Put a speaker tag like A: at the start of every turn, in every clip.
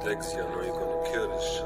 A: Dexy, I know you're gonna kill this shit.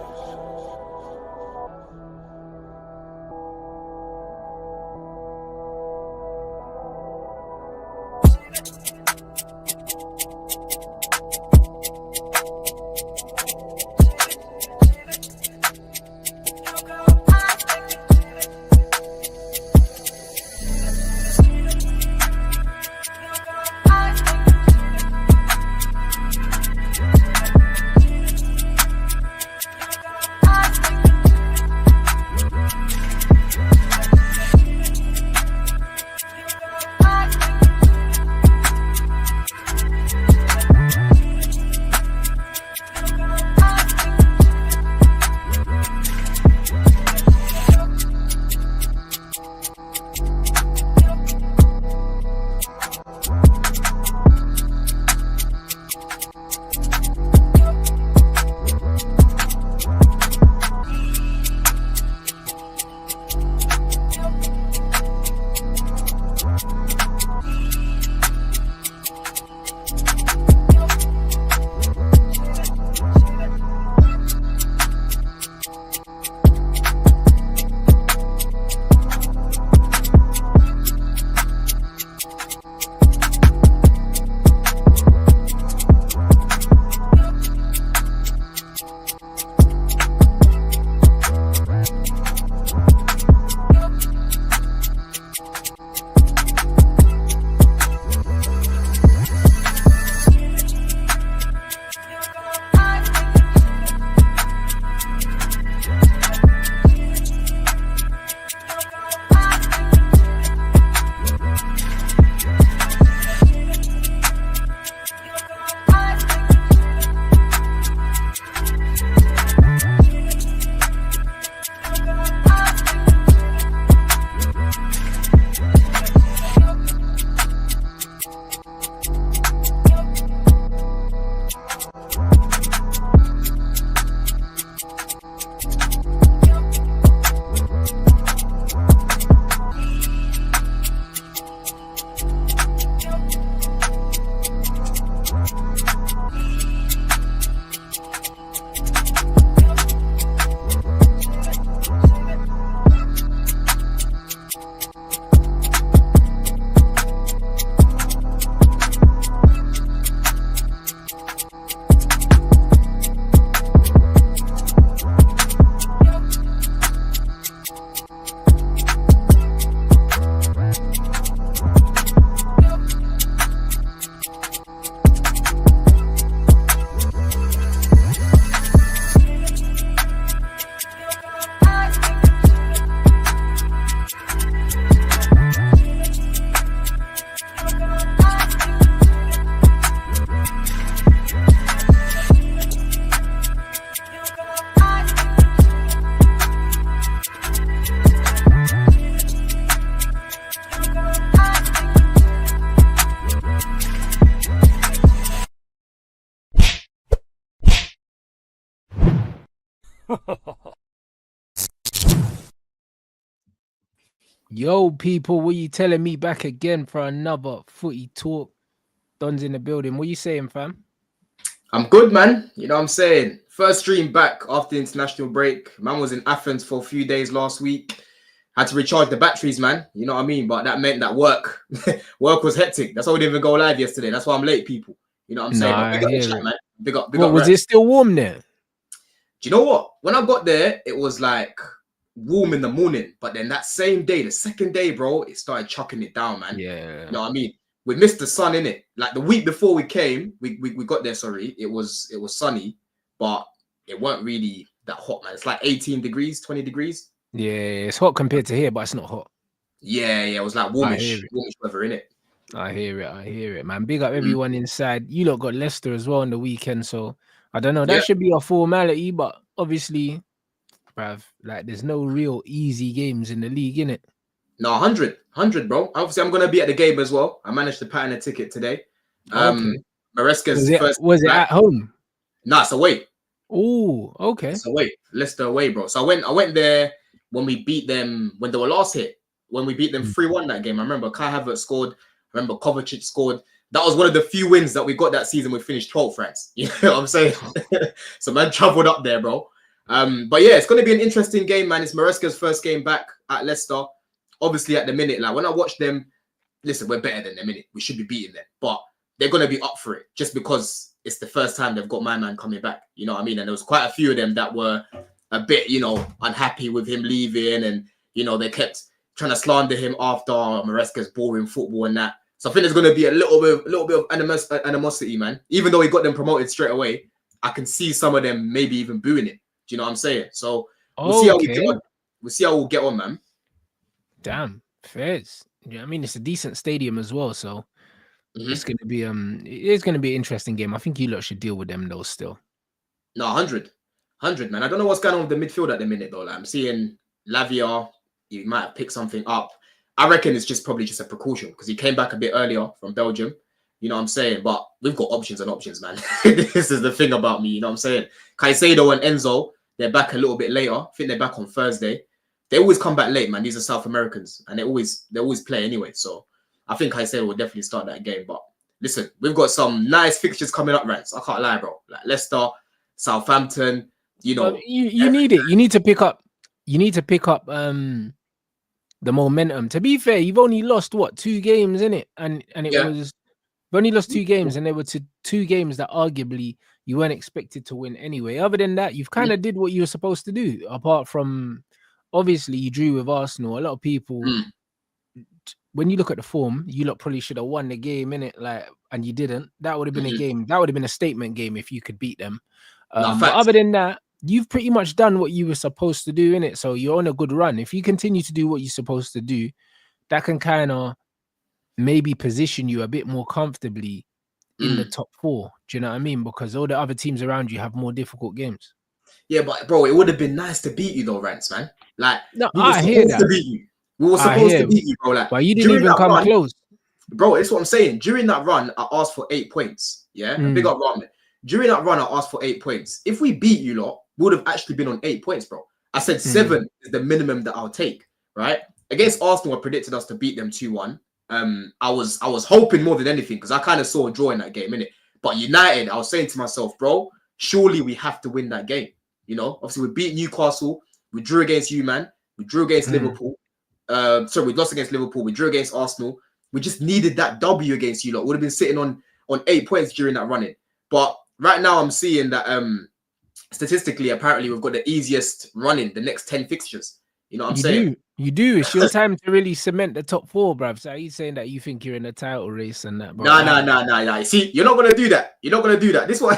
B: Yo, people, what you telling me back again for another footy talk? Don's in the building. What you saying, fam?
C: I'm good, man. You know what I'm saying? First stream back after the international break. Man was in Athens for a few days last week. Had to recharge the batteries, man. You know what I mean? But that meant that work was hectic. That's why we didn't even go live yesterday. That's why I'm late, people. You know what I'm saying?
B: Nah,
C: Big up the chat, man. Big up.
B: What, was it still warm there?
C: Do you know what? When I got there, it was like warm in the morning. But then that same day, the second day, bro, it started chucking it down, man.
B: Yeah.
C: You know what I mean? We missed the sun, innit? Like the week before we came, we got there, sorry. It was sunny, but it weren't really that hot, man. It's like 18 degrees, 20 degrees.
B: Yeah, it's hot compared to here, but it's not hot.
C: Yeah, it was like warmish weather, innit?
B: I hear it, man. Big up everyone inside. You lot got Leicester as well on the weekend, so I don't know. That should be a formality, but obviously, bruv, like there's no real easy games in the league, innit?
C: No, 100, bro. Obviously, I'm gonna be at the game as well. I managed to pattern a ticket today. Maresca's
B: was it at home?
C: No, it's away.
B: Oh, okay.
C: It's away. Leicester away, bro. So I went there when we beat them when they were last hit. When we beat them 3-1 that game. I remember Kai Havertz scored. I remember Kovacic scored. that was one of the few wins that we got that season. We finished 12th, friends. You know what I'm saying? So man travelled up there, bro. But yeah, it's going to be an interesting game, man. It's Maresca's first game back at Leicester. Obviously, at the minute, like when I watch them, listen, we're better than them, innit? We should be beating them, but they're going to be up for it just because it's the first time they've got my man coming back. You know what I mean? And there was quite a few of them that were a bit, you know, unhappy with him leaving, and you know they kept trying to slander him after Maresca's boring football and that. So I think there's going to be a little bit of animosity, man. Even though he got them promoted straight away, I can see some of them maybe even booing it. Do you know what I'm saying? So we'll see how we get on. We'll see how we'll get on, man.
B: Damn, fairs. Yeah, I mean it's a decent stadium as well, so it's gonna be it's gonna be an interesting game. I think you lot should deal with them though still.
C: No, 100, man. I don't know what's going on with the midfield at the minute though. Like, I'm seeing Lavia, he might have picked something up. I reckon it's probably just a precaution because he came back a bit earlier from Belgium. You know what I'm saying? But we've got options and options, man. This is the thing about me. You know what I'm saying? Caicedo and Enzo, they're back a little bit later. I think they're back on Thursday. They always come back late, man. These are South Americans, and they always play anyway. So I think Caicedo will definitely start that game. But listen, we've got some nice fixtures coming up, Rants. I can't lie, bro. Like Leicester, Southampton. You know,
B: you need it. You need to pick up. You need to pick up the momentum. To be fair, you've only lost what 2 games in it, and it was you've only lost 2 games, and they were to 2 games that arguably you weren't expected to win anyway. Other than that, you've kind of did what you were supposed to do. Apart from obviously you drew with Arsenal. A lot of people, when you look at the form, you lot probably should have won the game in it, like, and you didn't. That would have been a game. That would have been a statement game if you could beat them. But other than that, you've pretty much done what you were supposed to do in it. So you're on a good run. If you continue to do what you're supposed to do, that can kind of maybe position you a bit more comfortably in the top 4. Do you know what I mean? Because all the other teams around you have more difficult games.
C: Yeah, but bro, it would have been nice to beat you though, Rants, man. Like,
B: no,
C: we were supposed to beat you. We were supposed to beat you, bro. Like,
B: but you didn't even come close.
C: Bro, that's what I'm saying. During that run, I asked for 8 points. Yeah, big up Ramen. During that run, I asked for 8 points. If we beat you lot, we would have actually been on 8 points, bro. I said 7 is the minimum that I'll take, right? Against Arsenal, I predicted us to beat them 2-1. I was hoping more than anything because I kind of saw a draw in that game, innit? But United, I was saying to myself, bro, surely we have to win that game. You know, obviously we beat Newcastle, we drew against you, man. We drew against Liverpool. Sorry, we lost against Liverpool. We drew against Arsenal. We just needed that W against you lot. Would have been sitting on 8 points during that running. But right now I'm seeing that statistically, apparently we've got the easiest running the next 10 fixtures. You know what I'm saying?
B: You do. It's your time to really cement the top 4, bruv. So are you saying that you think you're in a title race and that, bro?
C: Nah. See, you're not gonna do that. You're not gonna do that. This one,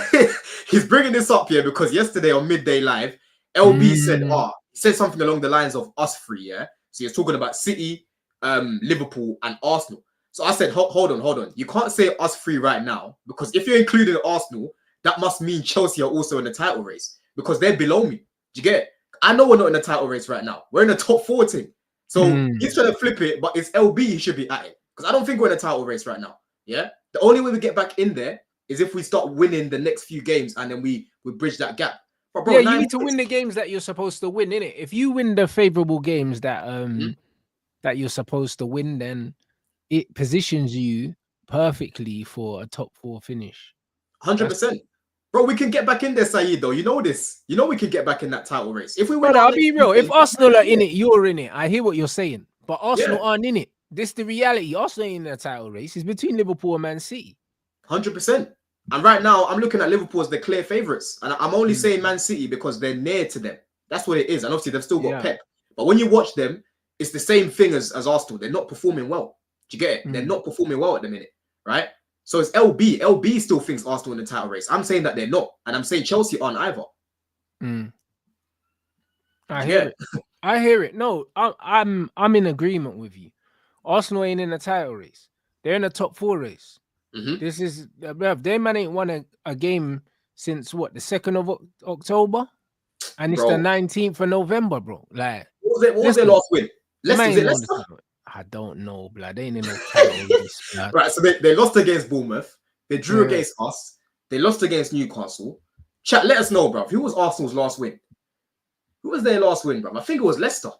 C: he's bringing this up here because yesterday on Midday Live, LB said, he said something along the lines of us 3, yeah. So he's talking about City, Liverpool, and Arsenal. So I said, hold on. You can't say us 3 right now because if you're including Arsenal, that must mean Chelsea are also in the title race because they're below me. Do you get it? I know we're not in the title race right now. We're in the top 4 team. So he's trying to flip it, but it's LB he should be at it. Because I don't think we're in a title race right now. Yeah. The only way we get back in there is if we start winning the next few games and then we bridge that gap. But bro,
B: you need to win the games that you're supposed to win, innit? If you win the favorable games that that you're supposed to win, then it positions you perfectly for a top 4 finish.
C: 100%. Bro, we can get back in there, Saeed, though. You know this. You know we can get back in that title race. If we win,
B: I'll be real. If Arsenal are in it, you're in it. I hear what you're saying. But Arsenal aren't in it. This is the reality. Arsenal ain't in the title race. It's between Liverpool and Man City.
C: 100%. And right now, I'm looking at Liverpool as the clear favourites. And I'm only saying Man City because they're near to them. That's what it is. And obviously, they've still got Pep. But when you watch them, it's the same thing as Arsenal. They're not performing well. Do you get it? They're not performing well at the minute, right? So it's LB. LB still thinks Arsenal in the title race. I'm saying that they're not. And I'm saying Chelsea aren't either.
B: I hear it. I hear it. No, I'm in agreement with you. Arsenal ain't in the title race. They're in the top 4 race. This is their man ain't won a game since what, the 2nd of October? And it's the 19th of November, bro. Like,
C: what was their last win? Leicester?
B: I don't know, blood. They ain't in no title race.
C: Right, so they lost against Bournemouth. They drew against us. They lost against Newcastle. Chat, let us know, bro. Who was Arsenal's last win? Who was their last win, bro? I think it was Leicester.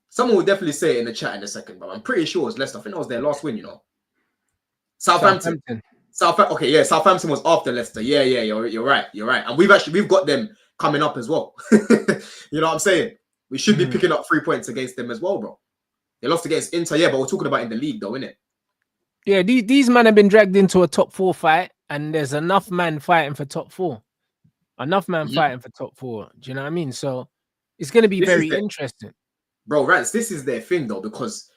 C: Someone will definitely say it in the chat in a second, bro. I'm pretty sure it was Leicester. I think that was their last win, you know. Southampton. Okay, yeah, Southampton was after Leicester. Yeah, you're right. And we've got them coming up as well. You know what I'm saying? We should be picking up 3 points against them as well, bro. They lost against Inter, yeah, but we're talking about in the league though, innit?
B: Yeah, these men have been dragged into a top 4 fight, and there's enough man fighting for top 4. Fighting for top 4. Do you know what I mean? So it's going to be very interesting.
C: Bro, Rants, this is their thing though, because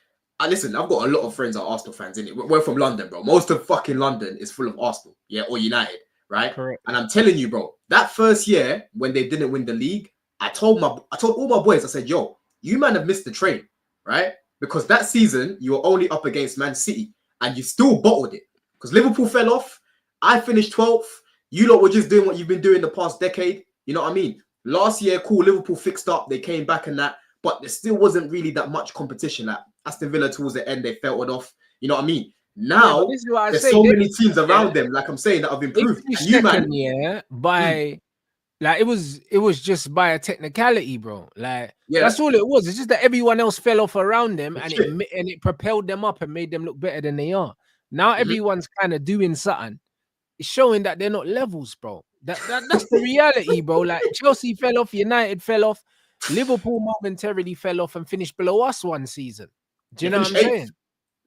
C: listen, I've got a lot of friends that are Arsenal fans, innit? We're from London, bro. Most of fucking London is full of Arsenal, yeah, or United, right?
B: Correct.
C: And I'm telling you, bro, that first year when they didn't win the league, I told all my boys, I said, yo, you man have missed the train, right? Because that season you were only up against Man City and you still bottled it. Because Liverpool fell off, I finished 12th. You lot were just doing what you've been doing the past decade. You know what I mean? Last year, cool, Liverpool fixed up, they came back and that, but there still wasn't really that much competition. Like Aston Villa towards the end, they felt it off. You know what I mean? Now, there's so many teams around them, like I'm saying, that have improved. And you, man,
B: by like it was just by a technicality, bro. Like that's all it was. It's just that everyone else fell off around them, and it propelled them up and made them look better than they are. Now everyone's kind of doing something. It's showing that they're not levels, bro. That's the reality, bro. Like Chelsea fell off, United fell off, Liverpool momentarily fell off and finished below us one season. Do you know what I'm saying?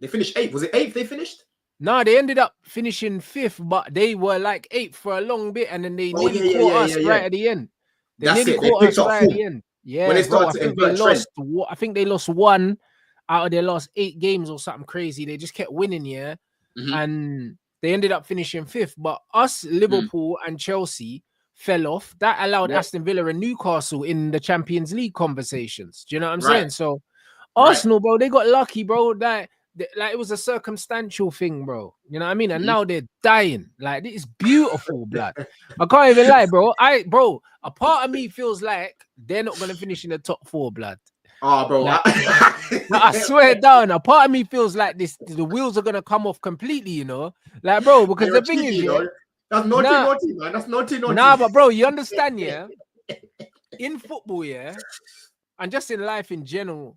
C: They finished 8th. Was it 8th they finished?
B: No, they ended up finishing 5th, but they were like 8th for a long bit, and then they nearly caught us right at the end. They nearly caught us right at the end. Yeah, when they started I think they lost 1 out of their last 8 games or something crazy. They just kept winning, and they ended up finishing 5th. But us, Liverpool and Chelsea fell off. That allowed Aston Villa and Newcastle in the Champions League conversations. Do you know what I'm saying? So Arsenal, bro, they got lucky, bro. Like it was a circumstantial thing, bro. You know what I mean? And now they're dying. Like this is beautiful, blood. I can't even lie, bro. A part of me feels like they're not gonna finish in the top 4, blood.
C: Oh, bro.
B: Like, I swear down. A part of me feels like the wheels are gonna come off completely, you know? Like, bro, because the thing is,
C: that's naughty, man. That's naughty.
B: Nah, but bro, you understand, yeah? In football, yeah, and just in life in general,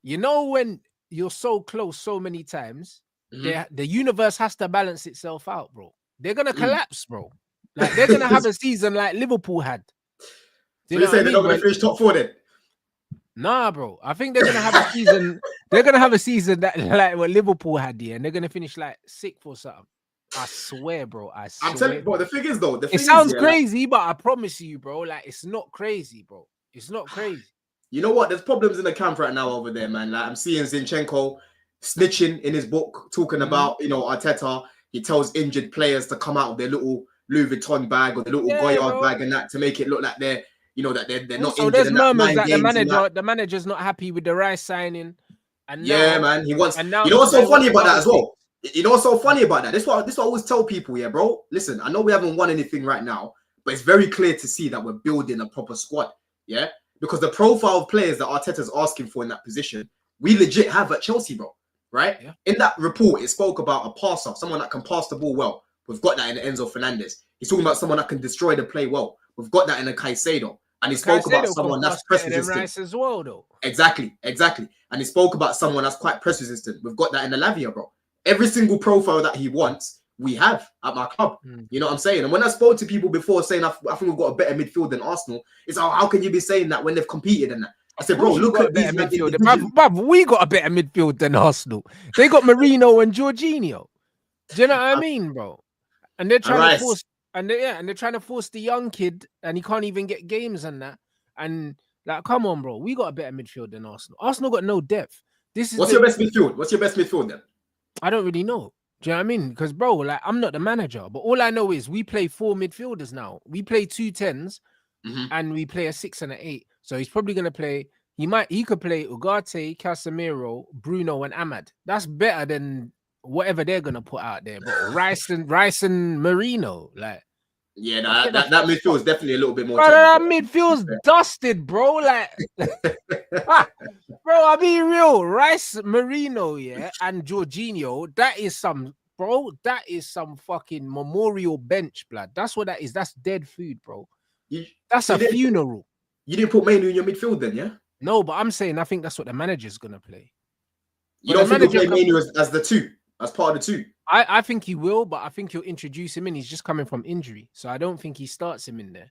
B: you know, when you're so close so many times, the universe has to balance itself out, bro. They're gonna collapse, bro. Like they're gonna have a season like Liverpool had.
C: So you say they're not gonna finish top 4 then?
B: Nah, bro. I think they're gonna have a season. They're gonna have a season that like what Liverpool had, yeah, and they're gonna finish like 6th or something. I swear, bro. I'm
C: telling you, bro. The thing is, though,
B: it sounds crazy, but I promise you, bro. Like it's not crazy, bro. It's not crazy.
C: You know what? There's problems in the camp right now over there, man. Like I'm seeing Zinchenko snitching in his book, talking about, you know, Arteta. He tells injured players to come out of their little Louis Vuitton bag or the little Goyard bag and that to make it look like they're not injured. So
B: there's murmurs that the manager's not happy with the Rice signing. And
C: man, he wants. You know what's so funny about that as well? You know what's so funny about that? This what I always tell people, yeah, bro. Listen, I know we haven't won anything right now, but it's very clear to see that we're building a proper squad, yeah. Because the profile of players that Arteta's asking for in that position, we legit have at Chelsea, bro. Right? Yeah. In that report, it spoke about a passer, someone that can pass the ball well. We've got that in Enzo Fernandez. He's talking about someone that can destroy the play well. We've got that in a Caicedo. And he spoke about someone that's press resistant
B: as well, though.
C: Exactly. And he spoke about someone that's quite press resistant. We've got that in the Lavia, bro. Every single profile that he wants, we have at my club. You know what I'm saying? And when I spoke to people before saying I think we've got a better midfield than Arsenal, it's how can you be saying that when they've competed in that? I said, bro, look at these
B: midfield. Bruv, we got a better midfield than Arsenal. They got Marino and Jorginho. Do you know what I mean, bro? And they're trying to force, they're trying to force the young kid, and he can't even get games and that. And like, come on, bro, we got a better midfield than Arsenal. Arsenal got no depth.
C: What's your best midfield? What's your best midfield then?
B: I don't really know. Do you know what I mean? Because, bro, like, I'm not the manager, but all I know is we play 4 midfielders now. We play 2 10s, and we play a 6 and an 8. So he's probably gonna play. He could play Ugarte, Casemiro, Bruno, and Ahmad. That's better than whatever they're gonna put out there. But Rice and Marino, like.
C: Yeah, that midfield is definitely a little bit more.
B: Bro, that midfield's dusted, bro. Like, bro, I'll be real. Rice, Marino, yeah, and Jorginho. That is some fucking memorial bench, blood. That's what that is. That's dead food, bro. That's a funeral.
C: You didn't put Mainu in your midfield then, yeah?
B: No, but I'm saying I think that's what the manager's gonna play.
C: You don't think he'll play Mainu as the 2? as part of the two.
B: I think he will, but I think he'll introduce him in. He's just coming from injury, so I don't think he starts him in there.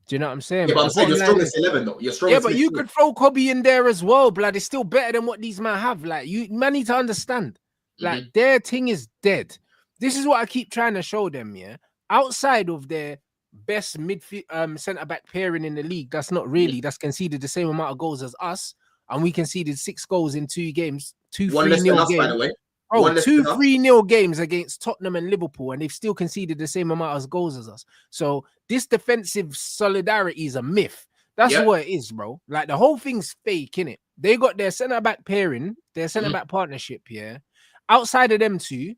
B: Do you know what I'm saying?
C: Yeah, but I'm saying your strongest 11 though. Your strongest.
B: Yeah, but you could throw Kobe in there as well, blood. It's still better than what these men have. Like, you man need to understand. Like, their thing is dead. This is what I keep trying to show them, yeah. Outside of their best midfield centre-back pairing in the league, that's conceded the same amount of goals as us, and we conceded 6 goals in 2 games, 2 3-0 games. By the way. Bro, 2 3-0 games against Tottenham and Liverpool, and they've still conceded the same amount of goals as us. So this defensive solidarity is a myth. That's what it is, bro. Like, the whole thing's fake, innit? They got their centre-back pairing, their centre-back partnership here. Outside of them two,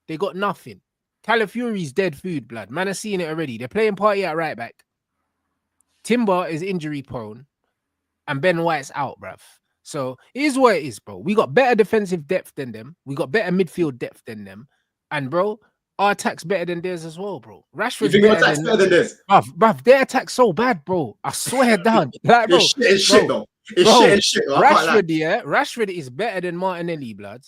B: they got nothing. Calafiori's dead food, blood. Man, I've seen it already. They're playing Party at right back. Timber is injury prone, and Ben White's out, bruv. So it is what it is, bro. We got better defensive depth than them. We got better midfield depth than them. And, bro, our attack's better than theirs as well, bro. Rashford's better than theirs? Bruv, their attack's so bad, bro. I swear down. Like, bro,
C: it's shit, though. It's shit.
B: Rashford is better than Martinelli, blood.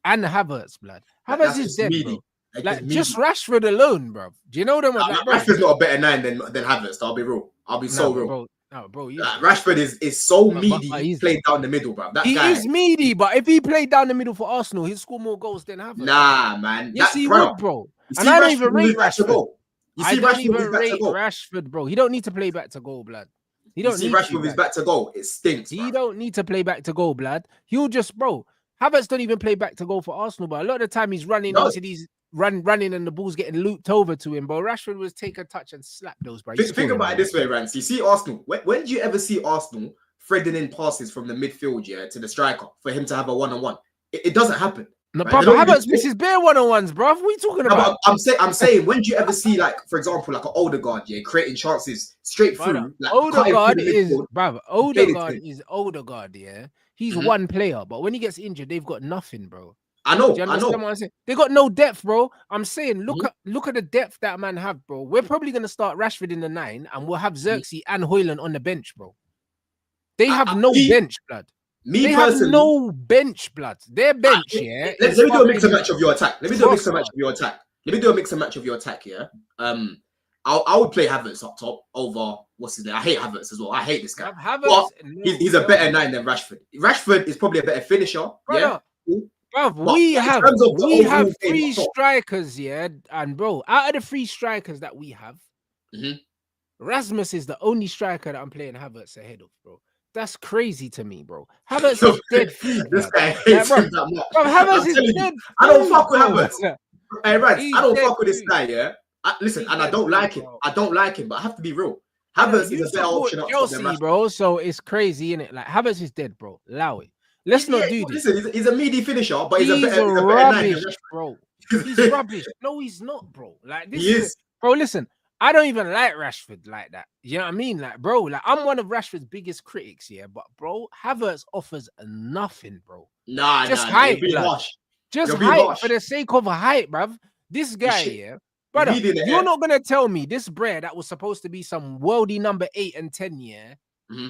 B: And Havertz, blood. Havertz is dead, bro. Like, just Rashford alone, bro. Do you know them?
C: Rashford's not a better 9 than Havertz. I'll be real. I'll be so real.
B: Bro. No, bro,
C: Rashford is so meaty. He played down the middle, bro.
B: He is meaty, but if he played down the middle for Arsenal, he'd score more goals than Havertz.
C: Nah, man.
B: Yes, he would, bro. And I don't even rate Rashford. I don't even rate Rashford, bro. He don't need to play back to goal, blood. He don't need
C: Rashford is back to goal. It stinks.
B: He don't need to play back to goal, blood. He'll just, bro. Havertz don't even play back to goal for Arsenal, but a lot of the time he's running into these running and the ball's getting looped over to him, bro. Rashford was take a touch and slap those, bro.
C: Think about it this way, Rants. You see Arsenal. When did you ever see Arsenal threading in passes from the midfield, to the striker for him to have a one-on-one? It doesn't happen.
B: No, right? Bro, Havertz misses bare one-on-ones, bro. What are you talking about?
C: I'm saying, when do you ever see, like, for example, like an Odegaard, creating chances straight through? Like,
B: Odegaard is Odegaard, yeah. He's one player, but when he gets injured, they've got nothing, bro.
C: I know.
B: What I'm saying? They got no depth, bro. I'm saying, look at the depth that man have, bro. We're probably gonna start Rashford in the 9, and we'll have Xerxes and Højlund on the bench, bro. They have no bench, blood. They have no bench, blood. Their bench,
C: Let me do a mix and match of your attack. Let me do a mix and match of your attack. Yeah. I would play Havertz up top over what's his name. I hate Havertz as well. I hate this guy. He's a better 9 than Rashford. Rashford is probably a better finisher.
B: Bro, we have 3 strikers, and bro, out of the 3 strikers that we have, Rasmus is the only striker that I'm playing Havertz ahead of, bro. That's crazy to me, bro. Havertz is dead food.
C: This guy hates him that much.
B: Bro, Havertz is dead.
C: I don't fuck with Havertz. Hey, Rants, I don't fuck with this guy, listen, and I don't like him. I don't like him, but I have to be real. Havertz is a better option up
B: Chelsea, bro. So it's crazy, innit? Like, Havertz is dead, bro. Allow it. Let's not do this.
C: Listen, he's a meaty finisher, but he's a better
B: rubbish, bro. He's rubbish. No, he's not, bro. Like, this is, bro. Listen, I don't even like Rashford like that. You know what I mean? Like, bro, like, I'm one of Rashford's biggest critics, but bro, Havertz offers nothing, bro. Just hype, just hype for the sake of a hype, bruv. This guy, brother, you're not gonna tell me this bread that was supposed to be some worldy number 8 and 10,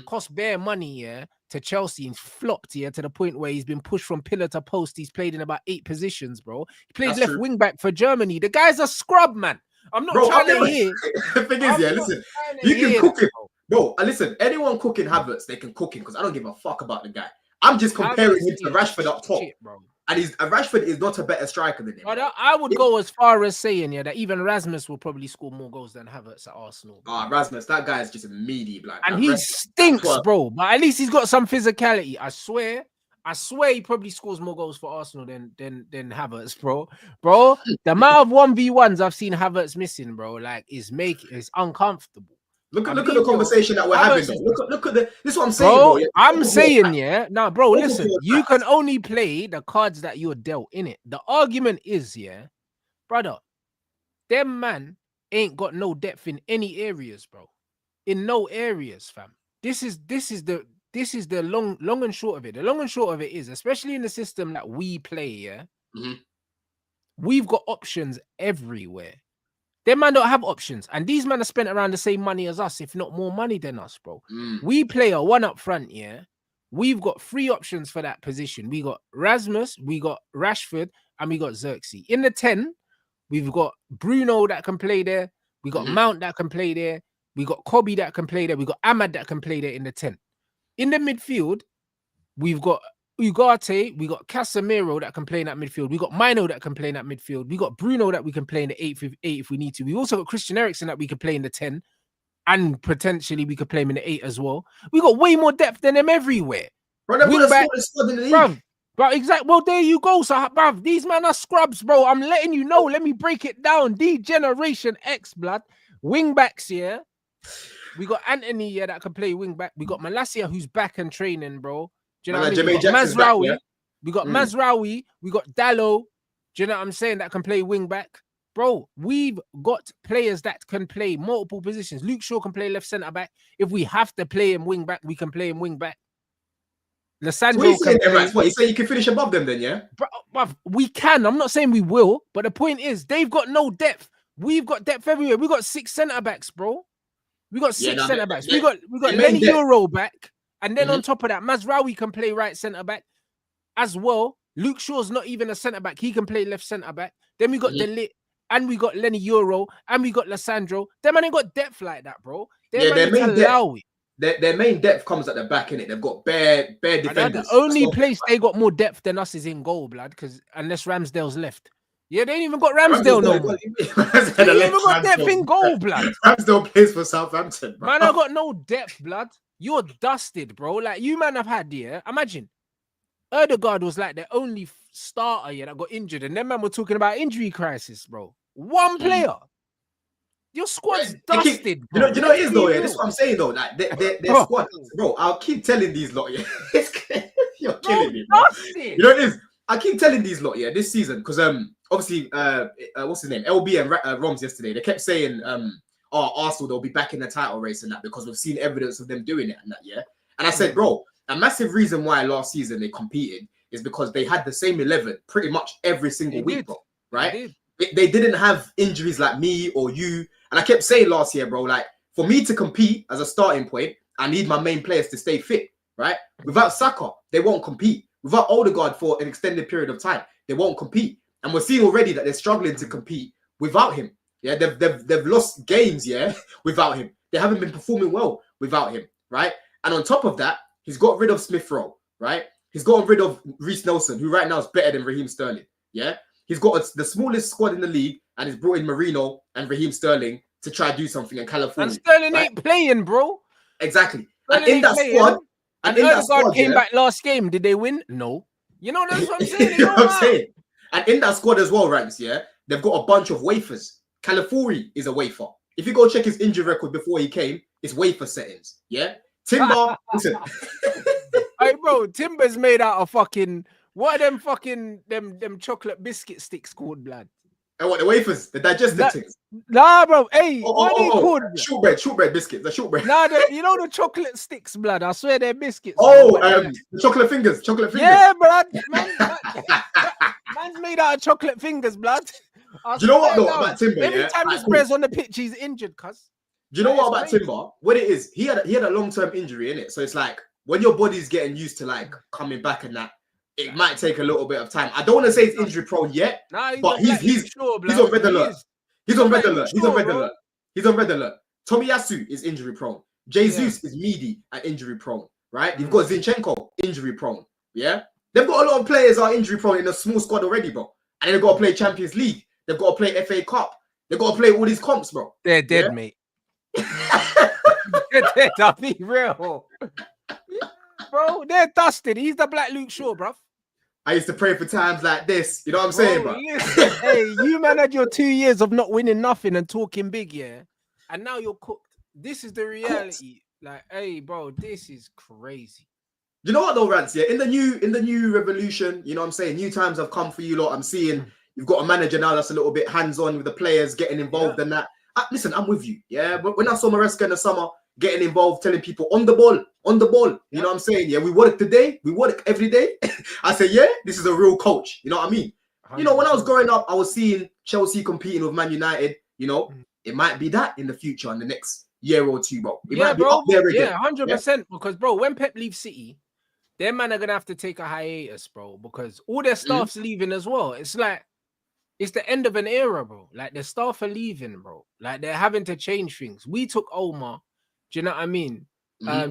B: cost bare money, to Chelsea and flopped, to the point where he's been pushed from pillar to post. He's played in about 8 positions, bro. He played left wing back for Germany. The guy's a scrub, man. I'm not trying to hear.
C: The thing is, listen, you can cook him, bro. Listen, anyone cooking Havertz, they can cook him because I don't give a fuck about the guy. I'm just comparing him to Rashford up top. Bro. And Rashford is not a better striker than him.
B: I would go as far as saying, that even Rasmus will probably score more goals than Havertz at Arsenal.
C: Rasmus, that guy is just a meaty, blood.
B: And he stinks, bro. But at least he's got some physicality. I swear he probably scores more goals for Arsenal than Havertz, bro. Bro, the amount of 1v1s I've seen Havertz missing, bro, like, is uncomfortable.
C: Look at the conversation that we're having, though. Look at this is what I'm saying, bro.
B: I'm saying, now, bro, listen, you can only play the cards that you're dealt, innit? The argument is, brother, them man ain't got no depth in any areas, bro. In no areas, fam. This is the long and short of it. The long and short of it is, especially in the system that we play, we've got options everywhere. Them man don't have options, and these men are spent around the same money as us, if not more money than us, bro. We play a 1 up front, we've got 3 options for that position. We got Rasmus, we got Rashford, and we got Xerxes. In the 10, we've got Bruno that can play there. We got Mount that can play there. We got Kobe that can play there. We got Ahmad that can play there in the 10. In the midfield, we've got Ugarte, we got Casemiro that can play in that midfield. We got Mino that can play in that midfield. We got Bruno that we can play in the 8 if we need to. We also got Christian Eriksen that we can play in the 10. And potentially we could play him in the 8 as well. We got way more depth than them everywhere.
C: Bro, they've got the smallest squad in the league.
B: Bro, exactly. Well, there you go. So, bruv, these men are scrubs, bro. I'm letting you know. Let me break it down. D Generation X, blood. Wing backs here. We got Anthony here that can play wing back. We got Malacia who's back and training, bro. Do you know what I mean? We got Mazraoui. Yeah? We got Mazraoui. We got Dallo. Do you know what I'm saying? That can play wing back. Bro, we've got players that can play multiple positions. Luke Shaw can play left centre back. If we have to play him wing back, we can play him wing back. Lissandro can play.
C: What, you say you can finish above them then, yeah?
B: Bro, we can. I'm not saying we will, but the point is they've got no depth. We've got depth everywhere. We got 6 centre backs, bro. We got 6 centre backs. We got Lenny Euro back, and then on top of that, Mazraoui can play right centre back as well. Luke Shaw's not even a centre back. He can play left centre back. Then we got Delit. And we got Lenny Euro, and we got Lissandro. Them man ain't got depth like that, bro.
C: Their main depth comes at the back, innit? They've got bare defenders.
B: The only place they got more depth than us is in goal, blood, because unless Ramsdale's left. Yeah, they ain't even got Ramsdale no more. They ain't even got depth in goal, blood.
C: Ramsdale plays for Southampton, bro.
B: Man, I got no depth, blood. You're dusted, bro. Like, you man have had, yeah, imagine. Erdegaard was like the only starter that got injured, and them man were talking about injury crisis, bro. One player. Your squad's dusted,
C: bro. You know what it is, though, yeah? This is what I'm saying, though. Like, their squad, bro, I'll keep telling these lot, yeah. You're killing me, bro. You know what it is? I keep telling these lot, yeah, this season, because obviously, what's his name? LB and Roms yesterday, they kept saying, Arsenal, they'll be back in the title race and that, because we've seen evidence of them doing it and that, yeah? And I said, bro, a massive reason why last season they competed is because they had the same 11 pretty much every single week, bro, right? They didn't have injuries like me or you. And I kept saying last year, bro, like, for me to compete as a starting point, I need my main players to stay fit, right? Without Saka, they won't compete. Without Odegaard for an extended period of time, they won't compete. And we're seeing already that they're struggling to compete without him. Yeah, they've lost games, yeah, without him. They haven't been performing well without him, right? And on top of that, he's got rid of Smith Rowe, right? He's gotten rid of Reece Nelson, who right now is better than Raheem Sterling, yeah? He's got the smallest squad in the league, and he's brought in Marino and Raheem Sterling to try to do something in California.
B: And Sterling ain't playing, bro.
C: Exactly. And in that squad,
B: and in that squad, came back last game. Did they win? No. You know, that's what I'm saying.
C: You know what I'm saying? And in that squad as well, Rants, yeah, they've got a bunch of wafers. California is a wafer. If you go check his injury record before he came, it's wafer settings. Yeah. Timber, listen.
B: Hey, bro, Timber's made out of fucking. What are them fucking them chocolate biscuit sticks called, blood?
C: And what, the wafers, the digestive things?
B: Nah, bro. Hey, what are they called?
C: Shortbread biscuits, the shortbread.
B: Nah, you know the chocolate sticks, blood. I swear they're biscuits.
C: The chocolate fingers.
B: Yeah, blood. Man's made out of chocolate fingers, blood.
C: Do you know what though about Timber?
B: Every time this player's on the pitch, he's injured, cuz.
C: Do you know what about Timber? What it is, he had a long-term injury in it. So it's like when your body's getting used to like coming back and that, it might take a little bit of time. I don't want to say he's injury prone yet, but he's on red alert. He's on red alert. Tomiyasu is injury prone. Jesus is meaty and injury prone, right? You've got Zinchenko, injury prone. Yeah? They've got a lot of players are injury prone in a small squad already, bro. And they've got to play Champions League. They've got to play FA Cup. They've got to play all these comps, bro.
B: They're dead, mate. They're dead, I'll be real. Bro, they're dusted. He's the Black Luke Shaw, bro.
C: I used to pray for times like this. You know what I'm saying, bro?
B: Listen, hey, you man had your 2 years of not winning nothing and talking big, yeah? And now you're cooked. This is the reality. Like, hey, bro, this is crazy.
C: You know what though, Rants? Yeah, in the new revolution, you know what I'm saying? New times have come for you lot. I'm seeing you've got a manager now that's a little bit hands-on with the players, getting involved in that. Listen, I'm with you. Yeah, but when I saw Maresca in the summer getting involved, telling people on the ball, you know what I'm saying? Yeah, we work today, we work every day. I say, yeah, this is a real coach. You know what I mean? 100%. You know, when I was growing up, I was seeing Chelsea competing with Man United. You know, it might be that in the future, in the next year or two, bro. It might be up there again.
B: Yeah, 100%. Because, bro, when Pep leaves City, Them man are gonna have to take a hiatus, bro, because all their staff's leaving as well. It's like it's the end of an era, bro. Like the staff are leaving, bro. Like they're having to change things. We took Omar. Do you know what I mean?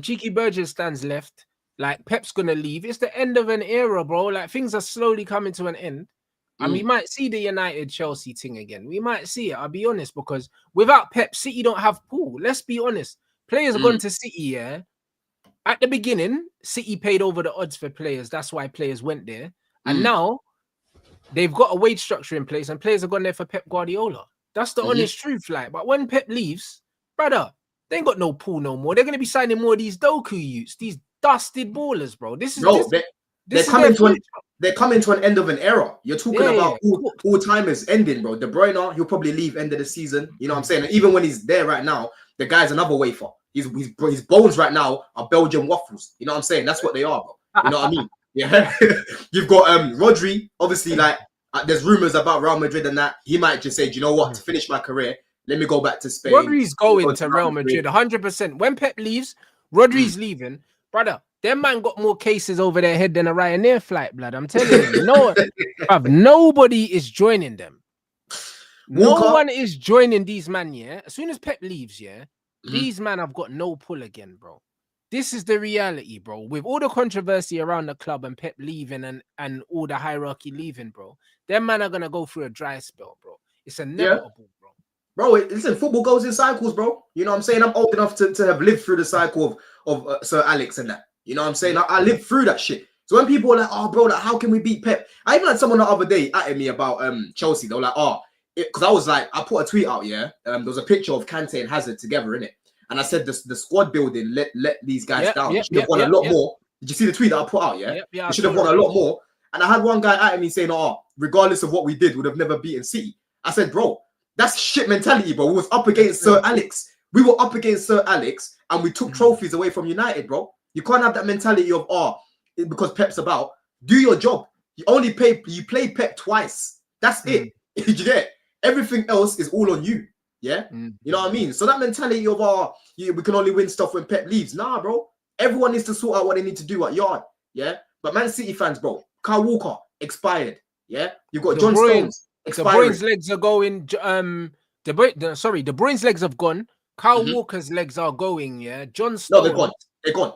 B: Cheeky Burgess stands left. Like Pep's gonna leave. It's the end of an era, bro. Like things are slowly coming to an end. And we might see the United Chelsea thing again. We might see it. I'll be honest, because without Pep, City don't have Paul. Let's be honest. Players have gone to City, yeah. At the beginning, City paid over the odds for players. That's why players went there. And now they've got a wage structure in place, and players have gone there for Pep Guardiola. That's the honest truth. Like, but when Pep leaves, brother, they ain't got no Paul no more. They're gonna be signing more of these Doku youths, these dusted ballers, bro.
C: They're coming to an end of an era. You're talking about all timers ending, bro. De Bruyne, he'll probably leave end of the season. You know what I'm saying? And even when he's there right now, the guy's another wafer. His bones right now are Belgian waffles. You know what I'm saying? That's what they are, bro. You know what I mean? Yeah. You've got Rodri. Obviously, like there's rumors about Real Madrid and that. He might just say, do you know what? To finish my career, let me go back to Spain.
B: Rodri's going to Real Madrid 100%. When Pep leaves, Rodri's leaving. Brother, them man got more cases over their head than a Ryanair flight, blood. I'm telling you. Nobody is joining them. No one is joining these man, yeah? As soon as Pep leaves, yeah, these man have got no pull again, bro. This is the reality, bro. With all the controversy around the club and Pep leaving and all the hierarchy leaving, bro, them man are going to go through a dry spell, bro. It's inevitable, bro.
C: Bro, listen, football goes in cycles, bro. You know what I'm saying? I'm old enough to have lived through the cycle of Sir Alex and that. You know what I'm saying? I lived through that shit. So when people are like, oh, bro, like, how can we beat Pep? I even had someone the other day at me about Chelsea. They were like, because I was like, I put a tweet out, yeah? There was a picture of Kante and Hazard together, in it. And I said, the squad building let these guys down. They should have won a lot more. Did you see the tweet that I put out, yeah? They should have won a lot more. And I had one guy at me saying, regardless of what we did, would have never beaten City. I said, bro, that's shit mentality, bro. We was up against Sir Alex. We were up against Sir Alex, and we took trophies away from United, bro. You can't have that mentality of, because Pep's about. Do your job. You play Pep twice. That's it. You get it? Everything else is all on you. Yeah? You know what I mean? So that mentality of, we can only win stuff when Pep leaves. Nah, bro. Everyone needs to sort out what they need to do at yard. Yeah? But Man City fans, bro, Kyle Walker, expired. Yeah? You've got John Stones, expired.
B: De Bruyne's legs are going. De Bruyne's legs have gone. Kyle Walker's legs are going, yeah? John Stones.
C: No, they're gone. They're gone.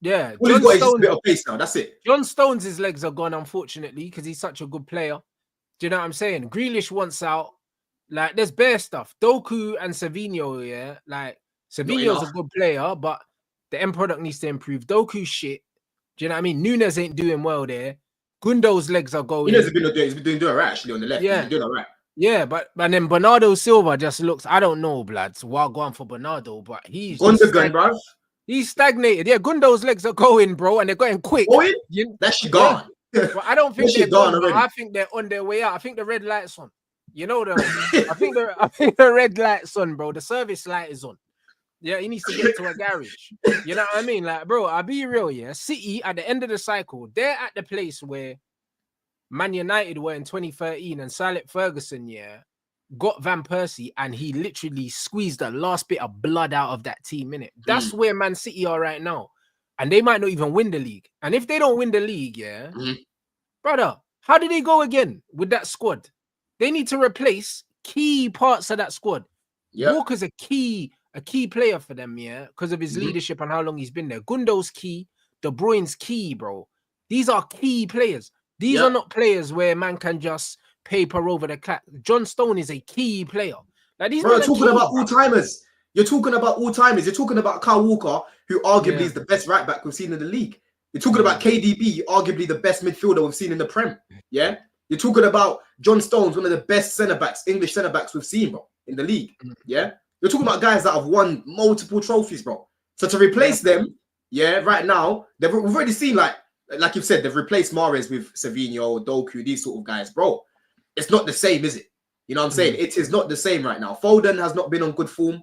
B: Yeah.
C: All he's got is just a bit of pace now. That's it.
B: John Stones' legs are gone, unfortunately, because he's such a good player. Do you know what I'm saying? Grealish wants out. Like, there's bare stuff. Doku and Savinho, yeah? Like, Savinho's a good player, but the end product needs to improve. Doku's shit. Do you know what I mean? Nunes ain't doing well there. Gundo's legs are going.
C: Nunes has been doing all right, actually, on the left.
B: Yeah.
C: He's been doing all right.
B: Yeah, but then Bernardo Silva just looks, I don't know, blood. So I'll go on for Bernardo, but he's
C: bro.
B: He's stagnated. Yeah, Gundo's legs are going, bro, and they're going quick.
C: That shit gone.
B: But I don't think they're gone. I think they're on their way out. I think the red light's on. You know, I think the red light's on, bro. The service light is on. Yeah, he needs to get to a garage. You know what I mean? Like, bro, I'll be real, yeah. City, at the end of the cycle, they're at the place where Man United were in 2013 and Sir Alex Ferguson, yeah, got Van Persie and he literally squeezed the last bit of blood out of that team, innit? That's where Man City are right now. And they might not even win the league. And if they don't win the league, yeah, brother, how do they go again with that squad? They need to replace key parts of that squad. Walker's a key player for them, yeah, because of his leadership and how long he's been there. Gundo's key. De Bruyne's key, bro. These are key players. These are not players where man can just paper over the clap. John Stone is a key player. Like, these
C: bro, you're talking about all-timers. You're talking about all-timers. You're talking about Kyle Walker, who arguably is the best right-back we've seen in the league. You're talking about KDB, arguably the best midfielder we've seen in the Prem. Yeah? You're talking about John Stones, one of the best centre-backs, English centre-backs we've seen, bro, in the league. Yeah? You're talking about guys that have won multiple trophies, bro. So to replace them, right now, we've already seen, like you've said, they've replaced Mahrez with Savinho, Doku, these sort of guys, bro. It's not the same, is it? You know what I'm saying? It is not the same right now. Foden has not been on good form.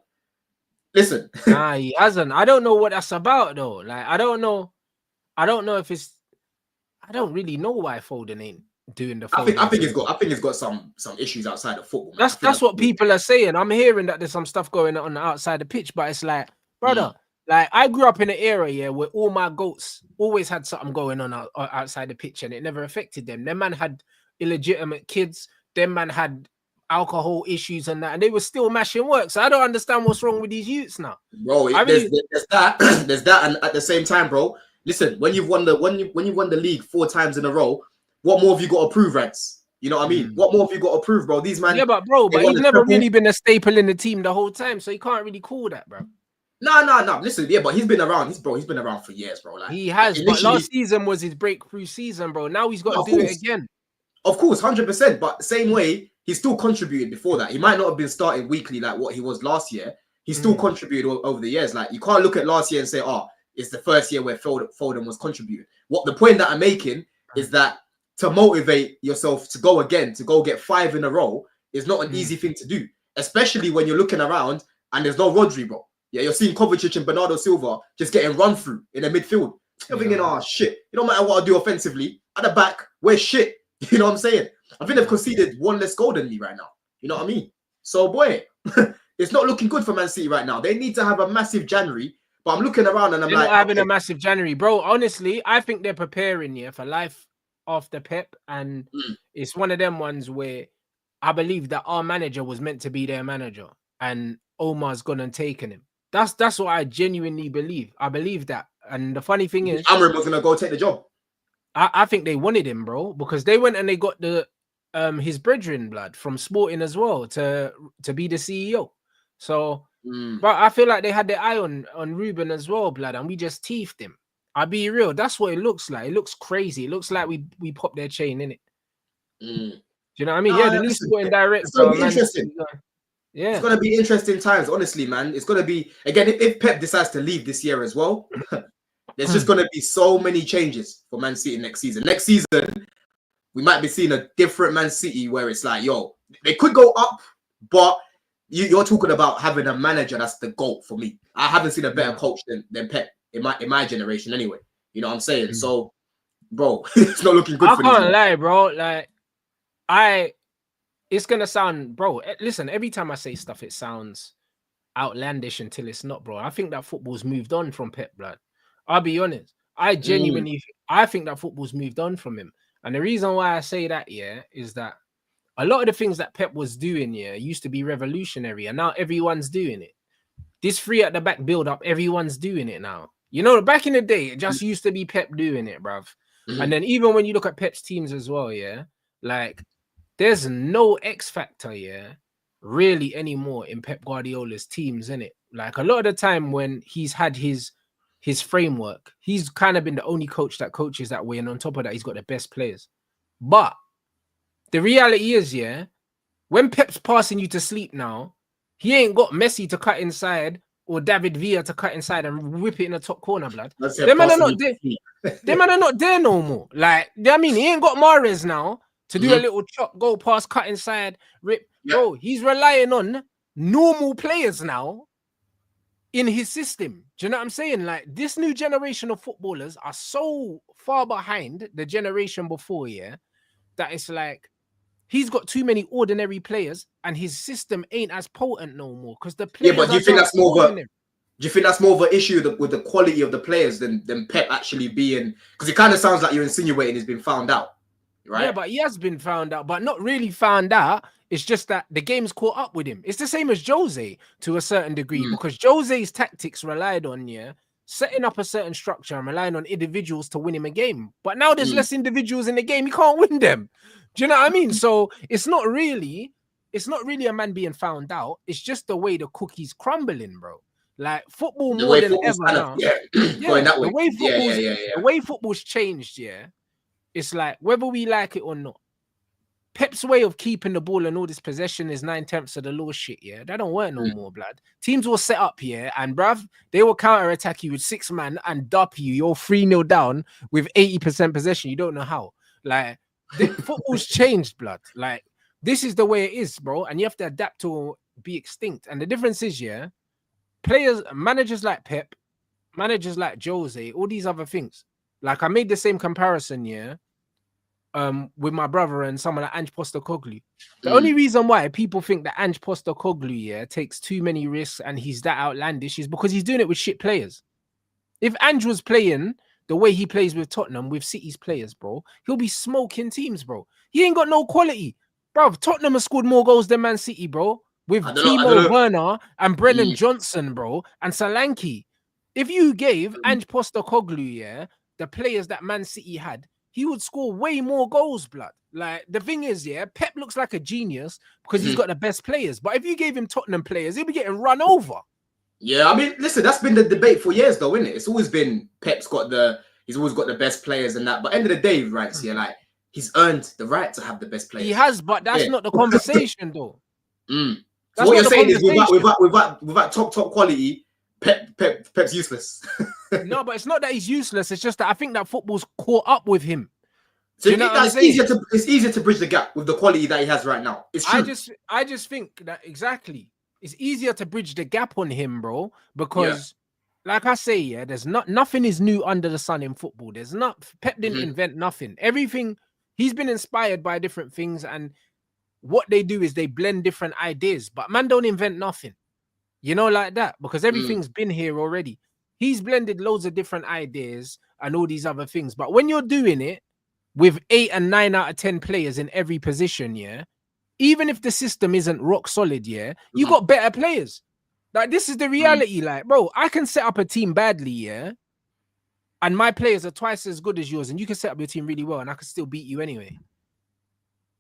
C: Listen.
B: Nah, he hasn't. I don't know what that's about, though. Like, I don't know if it's... I don't really know why Foden ain't doing the Foden.
C: I think he's got some issues outside of football.
B: That's what people are saying. I'm hearing that there's some stuff going on outside the pitch, but it's like, brother, Like I grew up in an era, yeah, where all my goats always had something going on outside the pitch, and it never affected them. Them man had illegitimate kids. Them man had alcohol issues and that, and they were still mashing work. So I don't understand what's wrong with these youths now.
C: Bro,
B: I
C: there's
B: really,
C: that, there's that, and at the same time, bro. Listen, when you've won the league 4 times in a row, what more have you got to prove, Rants? You know what I mean? What more have you got to prove, bro? These man,
B: yeah, but bro, but
C: won
B: he's
C: the
B: never
C: triple.
B: really been a staple in the team the whole time, so you can't really call that, bro.
C: No. Listen, yeah, but he's been around. He's been around for years, bro. Like
B: He has,
C: like,
B: but last season was his breakthrough season, bro. Now he's got
C: No,
B: to
C: of
B: do it
C: course.
B: again.
C: Of course, 100%. But same way, he still contributed before that. He might not have been starting weekly like what he was last year. He still contributed over the years. Like you can't look at last year and say, "Oh, it's the first year where Foden was contributing." What the point that I'm making is that to motivate yourself to go again, to go get 5 in a row, is not an easy thing to do, especially when you're looking around and there's no Rodri, bro. Yeah, you're seeing Kovacic and Bernardo Silva just getting run through in the midfield. You're thinking, "Oh shit!" It don't matter what I do offensively at the back, we're shit. You know what I'm saying? I think they've conceded 1 less goal than me right now. You know what I mean? So, boy, it's not looking good for Man City right now. They need to have a massive January. But I'm looking around and I'm
B: They're
C: like,
B: not having
C: okay.
B: a massive January, bro. Honestly, I think they're preparing for life after Pep, and it's one of them ones where I believe that our manager was meant to be their manager, and Omar's gone and taken him. That's what I genuinely believe. I believe that, and the funny thing is,
C: Amram was gonna go take the job.
B: I think they wanted him, bro, because they went and they got the his brethren blood from Sporting as well to be the CEO. So, but I feel like they had their eye on Ruben as well, blood, and we just teethed him. I'll be real. That's what it looks like. It looks crazy. It looks like we popped their chain in it. Do you know what I mean? Yeah, the new sporting director.
C: It's gonna be interesting.
B: Yeah,
C: it's gonna be interesting times, honestly, man. It's gonna be again if Pep decides to leave this year as well. There's just gonna be so many changes for Man City next season. Next season, we might be seeing a different Man City where it's like, yo, they could go up, but you're talking about having a manager that's the GOAT for me. I haven't seen a better coach than Pep in my generation anyway. You know what I'm saying? So, bro, it's not looking good for these.
B: I can't lie, bro. Like, it's gonna sound, bro. Listen, every time I say stuff, it sounds outlandish until it's not, bro. I think that football's moved on from Pep, blood. I'll be honest. I genuinely, I think that football's moved on from him. And the reason why I say that, is that a lot of the things that Pep was doing, used to be revolutionary, and now everyone's doing it. This 3 at the back build up, everyone's doing it now. You know, back in the day, it just used to be Pep doing it, bruv. And then even when you look at Pep's teams as well, like there's no X factor, really anymore in Pep Guardiola's teams, innit? Like a lot of the time when he's had his framework, he's kind of been the only coach that coaches that way, and on top of that, he's got the best players. But the reality is, when Pep's passing you to sleep now, he ain't got Messi to cut inside or David Villa to cut inside and whip it in the top corner, blood. Them man are not there. Them man are not there no more. Like, I mean, he ain't got Mahrez now to do a little chop, go pass, cut inside, rip. Bro, he's relying on normal players now in his system. Do you know what I'm saying? Like, this new generation of footballers are so far behind the generation before, that it's like he's got too many ordinary players and his system ain't as potent no more because the players.
C: Yeah, but do you think that's more of a? Do you think that's more of an issue with the quality of the players than Pep actually being? Because it kind of sounds like you're insinuating he's been found out, right?
B: Yeah, but he has been found out, but not really found out. It's just that the game's caught up with him. It's the same as Jose to a certain degree because Jose's tactics relied on setting up a certain structure and relying on individuals to win him a game. But now there's less individuals in the game. He can't win them. Do you know what I mean? So it's not really a man being found out. It's just the way the cookie's crumbling, bro. Like football more than ever now.
C: Going that way.
B: The way football's changed, it's like whether we like it or not. Pep's way of keeping the ball and all this possession is 9/10 of the law shit, That don't work no more, blood. Teams will set up, and bruv, they will counter-attack you with 6 man and dup you. You're 3-0 down with 80% possession. You don't know how. Like, football's changed, blood. Like, this is the way it is, bro. And you have to adapt to be extinct. And the difference is, players, managers like Pep, managers like Jose, all these other things. Like, I made the same comparison, with my brother and someone like Ange Postecoglou. The only reason why people think that Ange Postecoglou takes too many risks and he's that outlandish is because he's doing it with shit players. If Ange was playing the way he plays with Tottenham, with City's players, bro, he'll be smoking teams, bro. He ain't got no quality. Bro, Tottenham has scored more goals than Man City, bro, with Timo Werner and Brennan Johnson, bro, and Solanke. If you gave Ange Postecoglou, the players that Man City had, he would score way more goals, blood. Like, the thing is, Pep looks like a genius because he's got the best players. But if you gave him Tottenham players, he'll be getting run over.
C: Yeah, I mean, listen, that's been the debate for years, though, isn't it? It's always been he's always got the best players and that. But end of the day, right, like, he's earned the right to have the best players.
B: He has, but that's not the conversation, though.
C: So what you're saying is, without top quality, Pep's useless.
B: No, but it's not that he's useless. It's just that I think that football's caught up with him.
C: So it's easier to bridge the gap with the quality that he has right now. It's true.
B: I just think that exactly. It's easier to bridge the gap on him, bro, because, like I say, there's nothing is new under the sun in football. Pep didn't invent nothing. Everything, he's been inspired by different things, and what they do is they blend different ideas. But man, don't invent nothing, like that, because everything's been here already. He's blended loads of different ideas and all these other things. But when you're doing it with 8 and 9 out of 10 players in every position, even if the system isn't rock solid, you got better players. Like, this is the reality. Like, bro, I can set up a team badly, and my players are twice as good as yours, and you can set up your team really well, and I can still beat you anyway.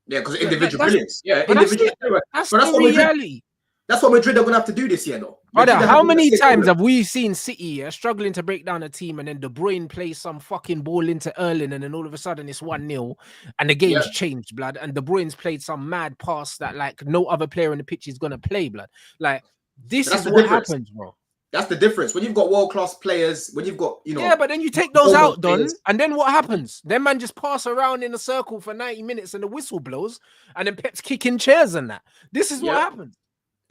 C: Yeah, because individual brilliance. Yeah,
B: individual. That's the reality.
C: That's what Madrid are going to have to do this year, though.
B: Brother, how many times have we seen City struggling to break down a team, and then De Bruyne plays some fucking ball into Erling, and then all of a sudden it's 1-0 and the game's changed, blood, and De Bruyne's played some mad pass that, like, no other player in the pitch is going to play, blood. Like, this is what happens, bro.
C: That's the difference. When you've got world-class players, when you've got,
B: Yeah, but then you take those out, Don, and then what happens? Then man just pass around in a circle for 90 minutes and the whistle blows, and then Pep's kicking chairs and that. This is what happens.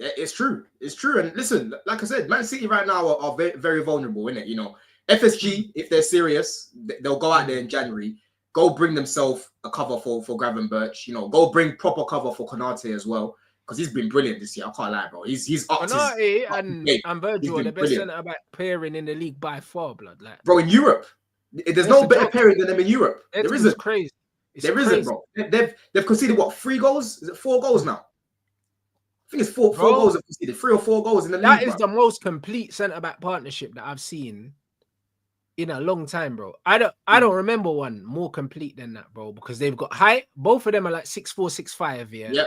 C: It's true. It's true. And listen, like I said, Man City right now are very, very vulnerable, isn't it? FSG, if they're serious, they'll go out there in January, go bring themselves a cover for Gravenberch, go bring proper cover for Konate as well, because he's been brilliant this year. I can't lie, bro. He's up
B: Konate and Virgil are the best centre-back pairing in the league by far, blood. Like,
C: bro, in Europe, there's no better pairing than them in Europe. There isn't.
B: Crazy.
C: There isn't, bro. They've conceded, what, 3 goals? Is it 4 goals now? I think it's four goals have conceded, 3 or 4 goals in the league.
B: That is the most complete centre-back partnership that I've seen in a long time, bro. I don't remember one more complete than that, bro, because they've got height. Both of them are like 6'4", 6'5", yeah.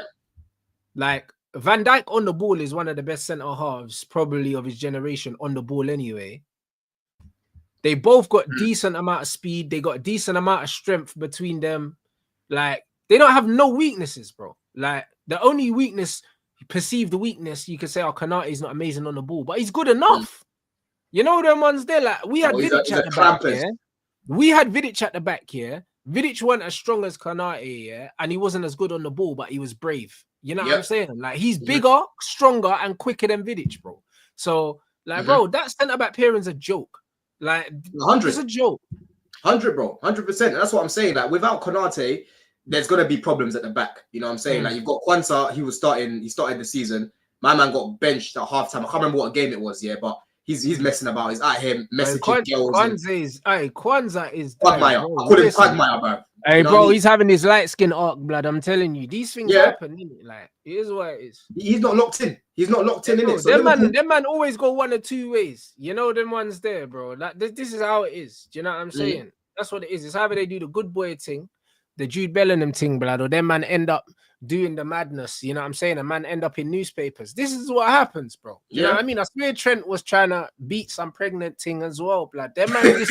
B: Like, Van Dijk on the ball is one of the best centre-halves probably of his generation on the ball anyway. They both got decent amount of speed. They got a decent amount of strength between them. Like, they don't have no weaknesses, bro. Like, the only perceived weakness, you could say, Konate is not amazing on the ball, but he's good enough. Them ones there, like, we had Vidic at the back here. We had Vidic at the back here. Vidic wasn't as strong as Konate, and he wasn't as good on the ball, but he was brave. You know what I'm saying? Like, he's bigger, stronger, and quicker than Vidic, bro. So, like, bro, that centre-back pairing's a joke. Like,
C: 100.
B: It's a joke.
C: 100, bro. 100%. That's what I'm saying. Like, without Konate, there's going to be problems at the back. You know what I'm saying? Like, you've got Kwanzaa, he started the season. My man got benched at halftime. I can't remember what game it was, but he's messing about. He's out here messaging girls.
B: Kwanzaa is
C: Quagmire. I call him Quagmire, bro.
B: Hey, bro, he's having his light skin arc, blood. I'm telling you, these things happen, innit? Like, it is what it is.
C: He's not locked in. He's not locked in, innit?
B: So them man always go one or two ways. Them ones there, bro. Like, this is how it is. Do you know what I'm saying? That's what it is. It's either they do the good boy thing, the Jude Bellingham thing, blood, or them man end up doing the madness. You know what I'm saying? A man end up in newspapers. This is what happens, bro. You know what I mean? I swear Trent was trying to beat some pregnant thing as well, blood. Them man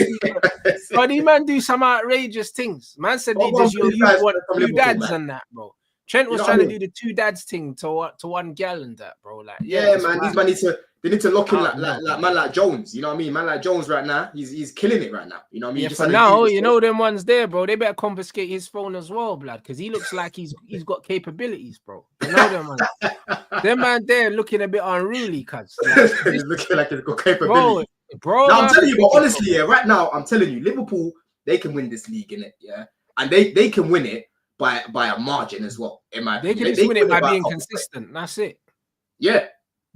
B: but these man do some outrageous things. Man said they just you want 2 dads and that, bro. Trent was trying to do the 2 dads thing to one gal and that, bro. Like,
C: man, these man need to lock in like man like Jones. You know what I mean? Man like Jones right now, he's killing it right now. You know what I mean?
B: For now, them ones there, bro. They better confiscate his phone as well, blood, because he looks like he's got capabilities, bro. You know them man. Them man there looking a bit unruly, cuz.
C: He's looking like he's got capabilities.
B: Bro.
C: Now, I'm telling you, but honestly, right now, I'm telling you, Liverpool, they can win this league, innit? Yeah. and they can win it by a margin as well. In my
B: They
C: opinion,
B: can just win it by
C: a
B: being
C: couple
B: consistent. That's it.
C: Yeah.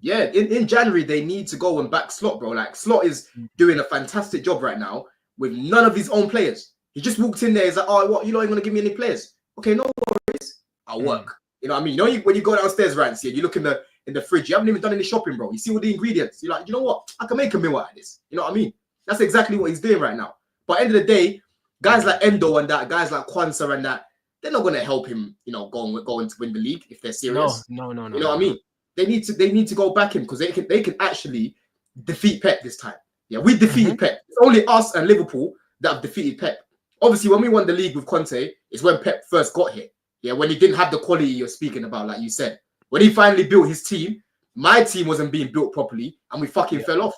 C: In January, they need to go and back Slot, bro. Like, Slot is doing a fantastic job right now with none of his own players. He just walked in there. He's like, oh, what? You not even going to give me any players? Okay, no worries. I'll work. You know what I mean? You know, when you go downstairs, Rants, you look in the fridge. You haven't even done any shopping, bro. You see all the ingredients. You're like, you know what? I can make a meal out of this. You know what I mean? That's exactly what he's doing right now. But at the end of the day, guys like Endo and that, guys like Kwanzaa and that, they're not going to help him, you know, going to win the league if they're serious.
B: No.
C: You know what I mean? They need to go back him because they can actually defeat Pep this time. Yeah, we defeated Pep. It's only us and Liverpool that have defeated Pep. Obviously, when we won the league with Conte, it's when Pep first got here. Yeah, when he didn't have the quality you're speaking about, like you said. When he finally built his team, my team wasn't being built properly, and we fucking fell off.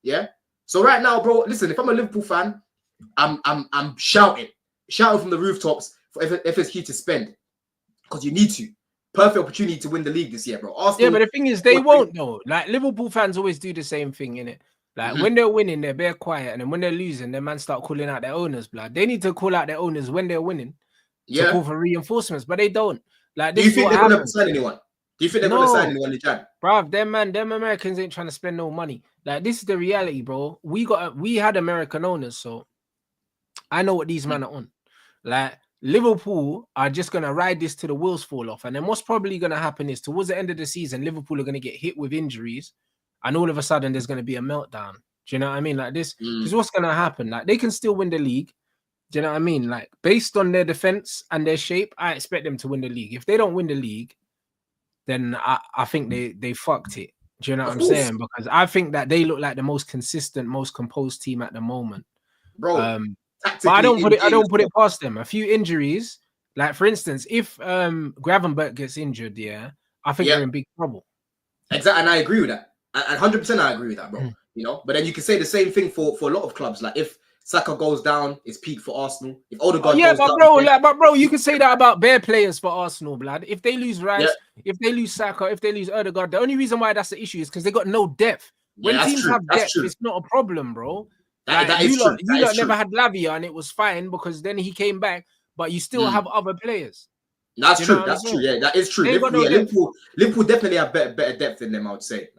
C: Yeah. So right now, bro, listen, if I'm a Liverpool fan, I'm shouting from the rooftops for if it's here to spend, because you need to. Perfect opportunity to win the league this year, bro. Arsenal,
B: but the thing is, they won't though. Like, Liverpool fans always do the same thing, innit? Like, when they're winning, they're bare quiet, and then when they're losing, their man start calling out their owners. Blood. They need to call out their owners when they're winning. To call for reinforcements, but they don't. Like,
C: do you think they're gonna sign anyone? Do you think they're gonna sign anyone in Jan?
B: Bruv, them Americans ain't trying to spend no money. Like, this is the reality, bro. We had American owners, so I know what these men are on. Like, Liverpool are just going to ride this till the wheels fall off. And then what's probably going to happen is towards the end of the season, Liverpool are going to get hit with injuries. And all of a sudden, there's going to be a meltdown. Do you know what I mean? Like, this is what's going to happen. Like, they can still win the league. Do you know what I mean? Like, based on their defense and their shape, I expect them to win the league. If they don't win the league, then I think they fucked it. Do you know what I'm saying? Because I think that they look like the most consistent, most composed team at the moment.
C: Bro.
B: But I don't put it past them. A few injuries, like for instance, if Gravenberch gets injured, I think they're in big trouble.
C: Exactly, and I agree with that. And 100% I agree with that, bro. You know, but then you can say the same thing for a lot of clubs. Like, if Saka goes down, it's peak for Arsenal. If Odegaard goes down,
B: but bro, you can say that about bare players for Arsenal, blood. If they lose Rice, if they lose Saka, if they lose Odegaard, the only reason why that's the issue is because they got no depth. When teams have depth, it's not a problem, bro. That is true. You never had Lavia, and it was fine because then he came back, but you still have other players.
C: That's true. That's true. Yeah, that is true. Liverpool definitely have better depth than them, I would say.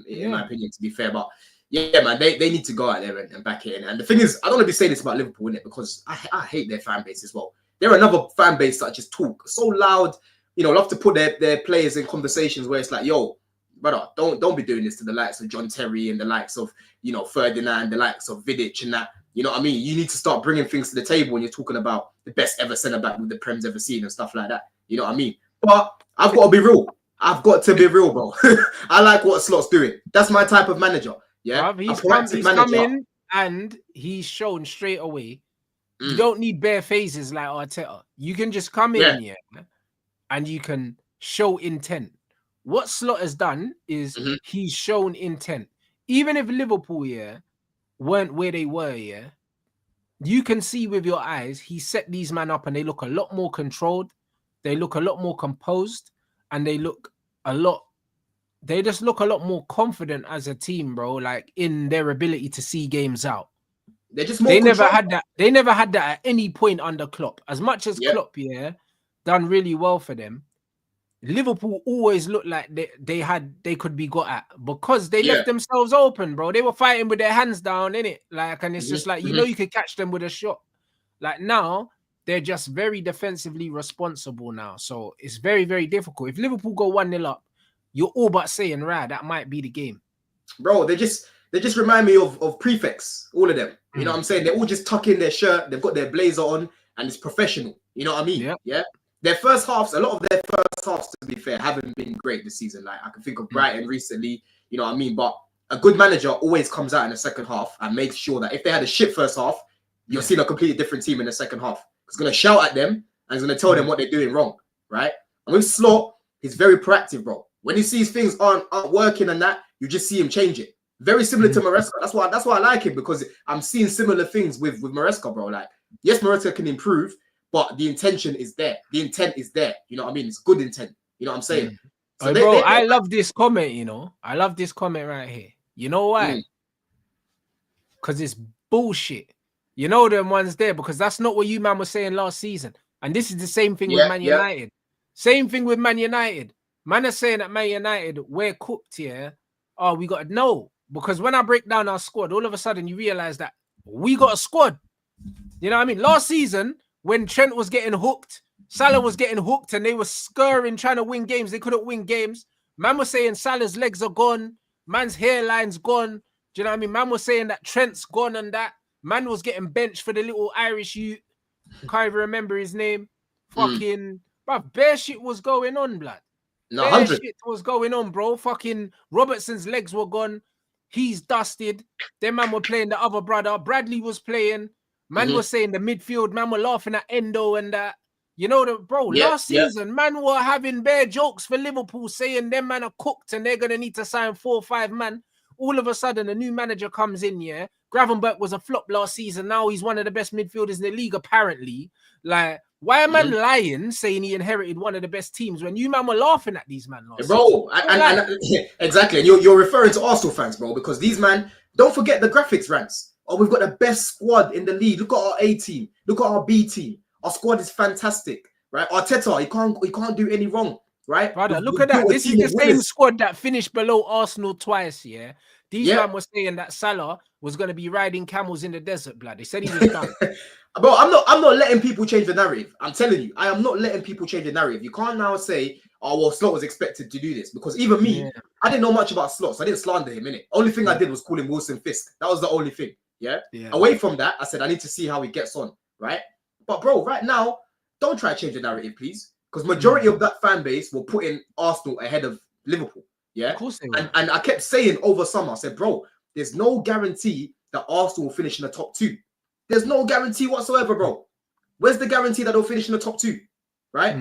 C: In my opinion, to be fair, but yeah, man, they need to go out there and back it in. And the thing is, I don't want to be saying this about Liverpool, innit? Because I hate their fan base as well. They're another fan base that just talk so loud. You know, love to put their players in conversations where it's like, yo, brother, don't be doing this to the likes of John Terry and the likes of, you know, Ferdinand, the likes of Vidic and that. You know what I mean? You need to start bringing things to the table when you're talking about the best ever centre back with the Prem's ever seen and stuff like that. You know what I mean? But I've got to be real. I've got to be real, bro. I like what Slot's doing. That's my type of manager. Yeah,
B: he's come in and he's shown straight away. You don't need bare phases like Arteta. You can just come in and you can show intent. What Slot has done is he's shown intent. Even if Liverpool weren't where they were, you can see with your eyes he set these men up and they look a lot more controlled. They look a lot more composed, and they just look a lot more confident as a team, bro. Like, in their ability to see games out.
C: They're just more.
B: They never had that. They never had that at any point under Klopp. As much as Klopp, done really well for them. Liverpool always looked like they could be got at because they left themselves open, bro. They were fighting with their hands down, innit? Like, and it's just like, you know, you could catch them with a shot. Like, now they're just very defensively responsible now. So it's very, very difficult. If Liverpool go 1-0 up, you're all but saying, right, that might be the game. Bro,
C: they just remind me of prefects, all of them. You know what I'm saying? They all just tuck in their shirt, they've got their blazer on, and it's professional. You know what I mean? Yeah. Their first halves, a lot of their first halves, to be fair, haven't been great this season. Like, I can think of Brighton recently, you know what I mean? But a good manager always comes out in the second half and makes sure that if they had a shit first half, you're seeing a completely different team in the second half. He's going to shout at them and he's going to tell them what they're doing wrong, right? And with Slot, he's very proactive, bro. When he sees things aren't working and that, you just see him change it. Very similar to Maresca. That's why I like him, because I'm seeing similar things with Maresca, bro. Like, yes, Maresca can improve, but the intention is there. The intent is there. You know what I mean? It's good intent. You know what I'm saying? So
B: I love this comment, you know. I love this comment right here. You know why? Because it's bullshit. You know them ones there because that's not what you man was saying last season. And this is the same thing with
C: Yeah,
B: Man
C: yeah.
B: United. Same thing with Man United. Man are saying at Man United, we're cooked here. Oh, we got to know. Because when I break down our squad, all of a sudden you realize that we got a squad. You know what I mean? Last season, when Trent was getting hooked, Salah was getting hooked, and they were scurrying, trying to win games. They couldn't win games. Man was saying Salah's legs are gone. Man's hairline's gone. Do you know what I mean? Man was saying that Trent's gone and that. Man was getting benched for the little Irish youth. Can't even remember his name. Fucking, bruv, bare shit was going on, blood.
C: No,
B: Bare
C: 100.
B: shit was going on, bro. Fucking Robertson's legs were gone. He's dusted. Them man were playing the other brother. Bradley was playing. Man was saying the midfield. Man were laughing at Endo and that. You know, last season, man were having bare jokes for Liverpool saying them man are cooked and they're going to need to sign 4 or 5 man. All of a sudden, a new manager comes in, yeah. Gravenberch was a flop last season. Now he's one of the best midfielders in the league, apparently. Like, why am man lying, saying he inherited one of the best teams when you man were laughing at these man last
C: Bro,
B: season?
C: Exactly. And you're referring to Arsenal fans, bro, because these man, don't forget the graphics, Rants. Oh, we've got the best squad in the league. Look at our A team. Look at our B team. Our squad is fantastic, right? Arteta, he can't do any wrong, right?
B: Brother, look at that. This is the same squad that finished below Arsenal twice, yeah? These man was saying that Salah was going to be riding camels in the desert, blood. They said he was done.
C: Bro, I'm not letting people change the narrative. I'm telling you, I am not letting people change the narrative. You can't now say, oh, well, Slot was expected to do this. Because even me, I didn't know much about Slot, so I didn't slander him, innit? Only thing I did was call him Wilson Fisk. That was the only thing, yeah? Away from that, I said, I need to see how he gets on, right? But, bro, right now, don't try to change the narrative, please. Because majority of that fan base will put in Arsenal ahead of Liverpool, yeah?
B: Of course they will.
C: And I kept saying over summer, I said, bro, there's no guarantee that Arsenal will finish in the top 2. There's no guarantee whatsoever, bro. Where's the guarantee that they'll finish in the top 2, right?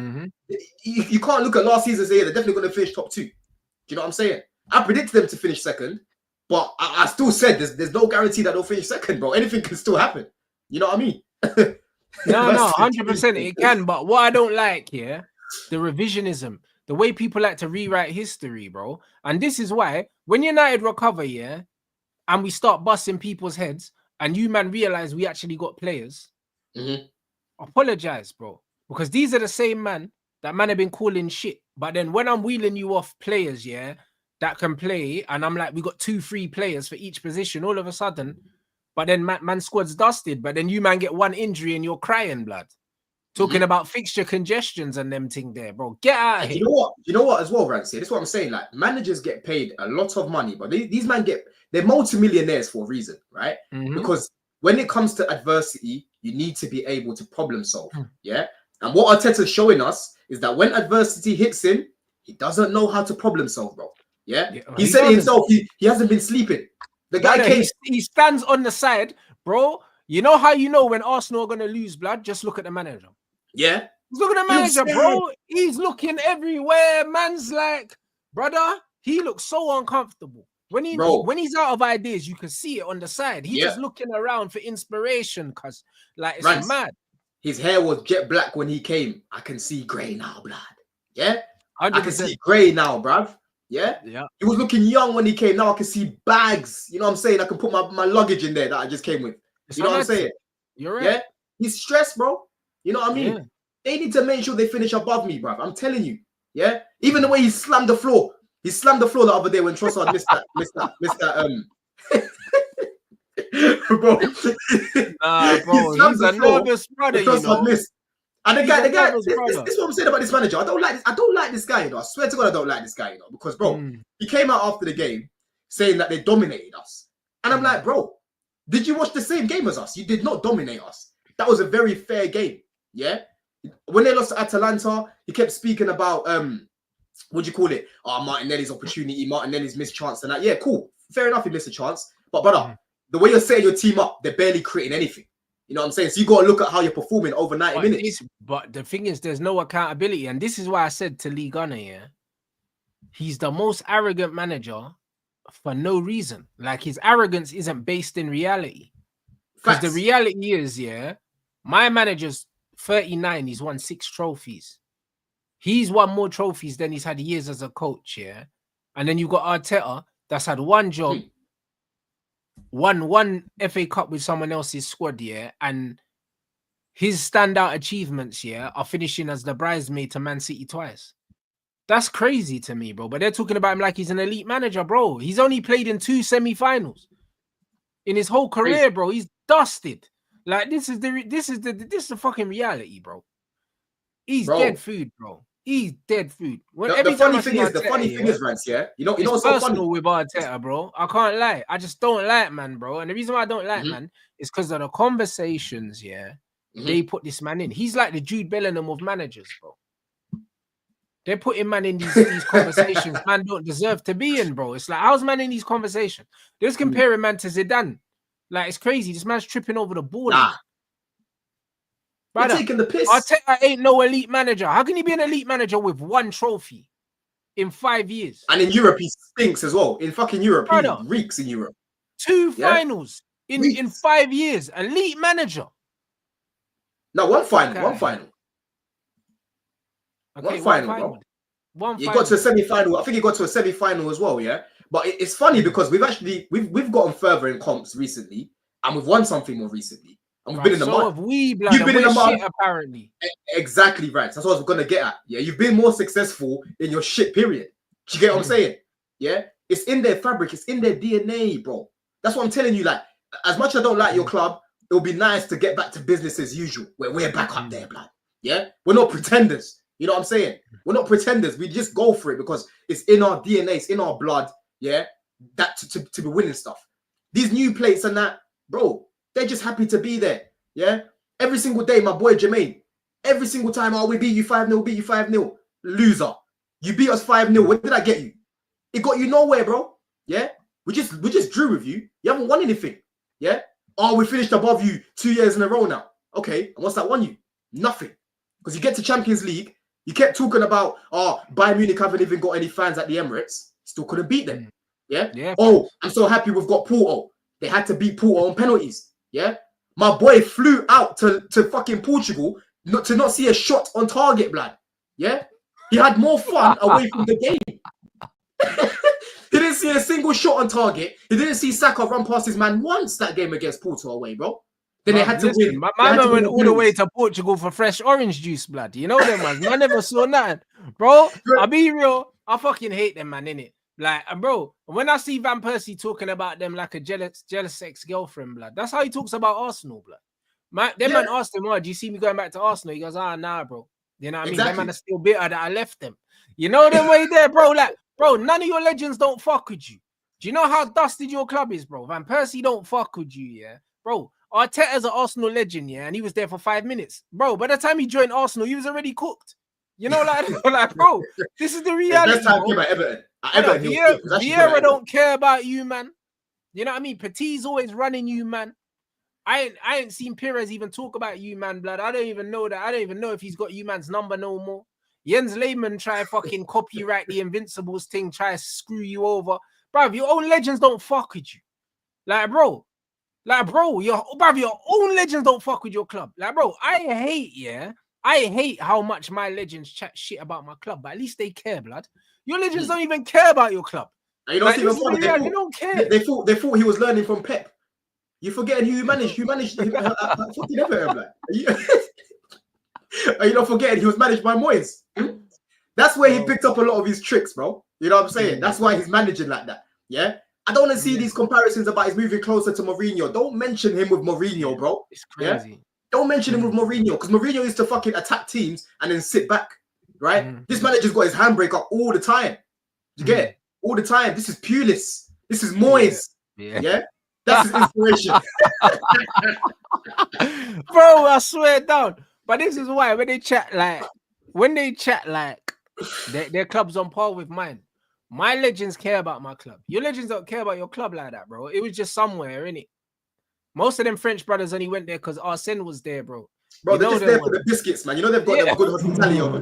C: You can't look at last season and say, yeah, they're definitely going to finish top 2. Do you know what I'm saying? I predicted them to finish second, but I still said there's no guarantee that they'll finish second, bro. Anything can still happen. You know what I mean?
B: No, 100% it can. But what I don't like here, the revisionism, the way people like to rewrite history, bro. And this is why when United recover, yeah, and we start busting people's heads, and you man realize we actually got players, apologize, bro. Because these are the same man that man have been calling shit. But then when I'm wheeling you off players, yeah, that can play, and I'm like, we got 2-3 players for each position, all of a sudden, but then man squad's dusted, but then you man get one injury and you're crying, blood. Talking about fixture congestions and them thing there, bro. Get out of here.
C: You know what as well, Rancy? This is what I'm saying. Like, managers get paid a lot of money, but these men they're multimillionaires for a reason, right? Because when it comes to adversity, you need to be able to problem solve. Yeah. And what Arteta's showing us is that when adversity hits him, he doesn't know how to problem solve, bro. Yeah. He said it himself, he hasn't been sleeping. The guy
B: he stands on the side, bro. You know how you know when Arsenal are gonna lose, blood? Just look at the manager.
C: Yeah.
B: Look at the manager, bro. He's looking everywhere. Man's like, brother, he looks so uncomfortable. When he's out of ideas, you can see it on the side. He's just looking around for inspiration, because like it's mad.
C: His hair was jet black when he came. I can see grey now, blood. Yeah?
B: 100%.
C: I can see grey now, bruv. Yeah?
B: Yeah.
C: He was looking young when he came. Now I can see bags. You know what I'm saying? I can put my luggage in there that I just came with. You know what I'm saying?
B: You're right.
C: Yeah? He's stressed, bro. You know what I mean? Yeah. They need to make sure they finish above me, bruv. I'm telling you. Yeah? Even the way he slammed the floor. He slammed the floor the other day when Trossard missed that. Bro.
B: Nah, bro. He's a nervous brother, you know.
C: Missed. And the guy, this is what I'm saying about this manager. I don't like this guy, you know. I swear to God, I don't like this guy, you know, because bro, he came out after the game saying that they dominated us. And I'm like, bro, did you watch the same game as us? You did not dominate us. That was a very fair game. Yeah. When they lost to Atalanta, he kept speaking about what do you call it? Oh, Martinelli's opportunity, Martinelli's missed chance, and that. Yeah, cool. Fair enough, he missed a chance. But brother, the way you're setting your team up, they're barely creating anything. You know what I'm saying? So you got to look at how you're performing over 90 minutes.
B: But the thing is, there's no accountability. And this is why I said to Lee Gunner, yeah, he's the most arrogant manager for no reason. Like, his arrogance isn't based in reality. Because the reality is, yeah, my manager's 39, he's won 6 trophies. He's won more trophies than he's had years as a coach, yeah? And then you got Arteta, that's had one job, won one FA Cup with someone else's squad, yeah, and his standout achievements, yeah, are finishing as the bridesmaid to Man City twice. That's crazy to me, bro. But they're talking about him like he's an elite manager, bro. He's only played in 2 semi-finals in his whole career, bro. He's dusted. Like this is the fucking reality, bro. He's dead food, bro. He's dead food.
C: The funny thing is, Rants, yeah. You know what's so funny
B: with Arteta, bro. I can't lie. I just don't like, man, bro. And the reason why I don't like, man, is because of the conversations, yeah. They put this man in. He's like the Jude Bellingham of managers, bro. They're putting man in these conversations man don't deserve to be in, bro. It's like, how's man in these conversations? They're just comparing man to Zidane. Like, it's crazy. This man's tripping over the ball.
C: Nah.
B: You're
C: taking the piss.
B: Arteta ain't no elite manager. How can he be an elite manager with 1 trophy in 5 years?
C: And in Europe, he stinks as well. In fucking Europe, he reeks in Europe.
B: 2 finals in 5 years. Elite manager.
C: No, one final. Okay, one final, bro. He got to a semi-final. I think he got to a semi-final as well, yeah? But it's funny because we've gotten further in comps recently, and we've won something more recently. And we've been in the mud.
B: You've been in the mud, apparently.
C: Exactly right. That's what I was gonna get at. Yeah, you've been more successful in your shit period. Do you get what I'm saying? Yeah, it's in their fabric. It's in their DNA, bro. That's what I'm telling you. Like, as much as I don't like your club, it would be nice to get back to business as usual, where we're back up there, blood. Yeah, we're not pretenders. You know what I'm saying? We're not pretenders. We just go for it because it's in our DNA, it's in our blood. Yeah, that to be winning stuff. These new plates and that, bro, they're just happy to be there. Yeah, every single day, my boy Jermaine. Every single time, we beat you 5-0, beat you 5-0. Loser. You beat us 5-0. What did I get you? It got you nowhere, bro. Yeah, we just drew with you. You haven't won anything. Yeah. Oh, we finished above you 2 years in a row now. Okay, and what's that won you? Nothing. Because you get to Champions League, you kept talking about, Bayern Munich haven't even got any fans at the Emirates. Still couldn't beat them. Yeah. Oh, I'm so happy we've got Porto. They had to beat Porto on penalties. Yeah. My boy flew out to fucking Portugal to not see a shot on target, blood. Yeah. He had more fun away from the game. He didn't see a single shot on target. He didn't see Saka run past his man once that game against Porto away, bro. Then they had to win.
B: My man went all the way to Portugal for fresh orange juice, blood. You know them, man. I never saw nothing. Bro, I'll be real. I fucking hate them, man, innit? Like, bro, when I see Van Persie talking about them like a jealous ex-girlfriend, blood, that's how he talks about Arsenal, blood. Man asked him, do you see me going back to Arsenal? He goes, nah, bro. You know what I mean? Them man are still bitter that I left them. You know them way there, bro. Like, bro, none of your legends don't fuck with you. Do you know how dusted your club is, bro? Van Persie don't fuck with you, yeah? Bro, Arteta's an Arsenal legend, yeah? And he was there for 5 minutes. Bro, by the time he joined Arsenal, he was already cooked. You know, like bro, this is the reality.
C: Best time about Everton.
B: Vieira don't care about you, man. You know what I mean? Petit's always running you, man. I ain't seen Pires even talk about you, man, blood. I don't even know that. I don't even know if he's got you man's number no more. Jens Lehmann try fucking copyright the Invincibles thing, try to screw you over. Bro, your own legends don't fuck with you. Like, bro, your own legends don't fuck with your club. Like, bro, I hate how much my legends chat shit about my club, but at least they care, blood. Your legends don't even care about your club.
C: And you know what's even funny?
B: They don't care.
C: They thought he was learning from Pep. You forgetting who you managed. Fucking Everton, blood. Are you not forgetting he was managed by Moyes? That's where he picked up a lot of his tricks, bro. You know what I'm saying? That's why he's managing like that. Yeah. I don't want to see these comparisons about he's moving closer to Mourinho. Don't mention him with Mourinho, bro.
B: It's crazy.
C: Yeah? Don't mention him with Mourinho because Mourinho used to fucking attack teams and then sit back, right? This manager's got his handbrake up all the time. You get it? All the time. This is Pulis. This is Moyes. Yeah? That's his inspiration.
B: Bro, I swear down. But this is why when they chat like their club's on par with mine. My legends care about my club. Your legends don't care about your club like that, bro. It was just somewhere, innit? Most of them French brothers only went there because Arsene was there, bro.
C: Bro, they're just there for the biscuits, man. You know they've got them good hospitality over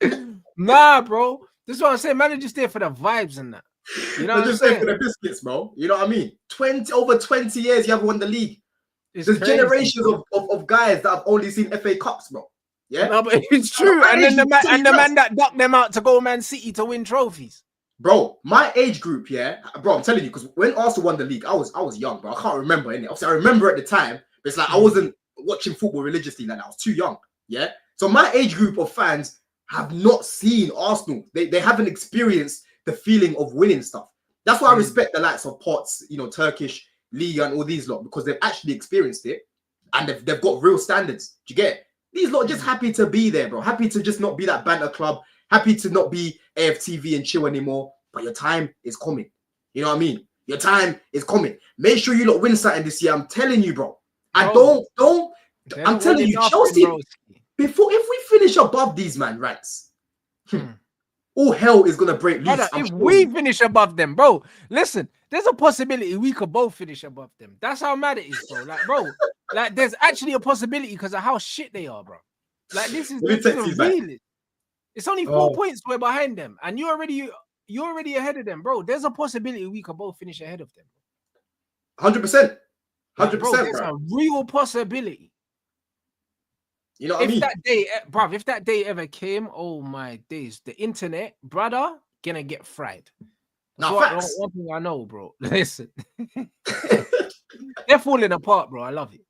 C: there.
B: Nah, bro. This is what I'm saying. Man, they're just there for the vibes and that. You know
C: they're just there for the biscuits, bro. You know what I mean? Over 20 years, you haven't won the league. There's generations of guys that have only seen FA Cups, bro. Yeah,
B: no, but it's true. And then the man that ducked them out to go Man City to win trophies.
C: bro, my age group, yeah, bro, I'm telling you, because when Arsenal won the league, I was young, bro. I can't remember any. Obviously, I remember at the time, but it's like I wasn't watching football religiously like that. I was too young, yeah. So my age group of fans have not seen Arsenal. They haven't experienced the feeling of winning stuff. That's why I respect the likes of Potts, you know, Turkish League and all these lot, because they've actually experienced it and they've got real standards. Do you get it? These lot are just happy to be there, bro. Happy to just not be that banter club. Happy to not be AFTV and chill anymore. But your time is coming. You know what I mean? Your time is coming. Make sure you lot win something this year. I'm telling you, bro. And don't. I'm telling you, Chelsea. Before, if we finish above these rants, all hell is gonna break loose.
B: Brother, if we finish above them, bro, listen, there's a possibility we could both finish above them. That's how mad it is, bro. Like, bro, like there's actually a possibility because of how shit they are, bro. Like this is really. It's only 4 points we're behind them, and you're already ahead of them, bro. There's a possibility we could both finish ahead of them.
C: 100%, 100%,
B: bro. There's a real possibility.
C: You know what I mean?
B: If that day ever came, oh my days, the internet, brother, gonna get fried.
C: Now, facts.
B: One thing I know, bro. Listen, they're falling apart, bro. I love it.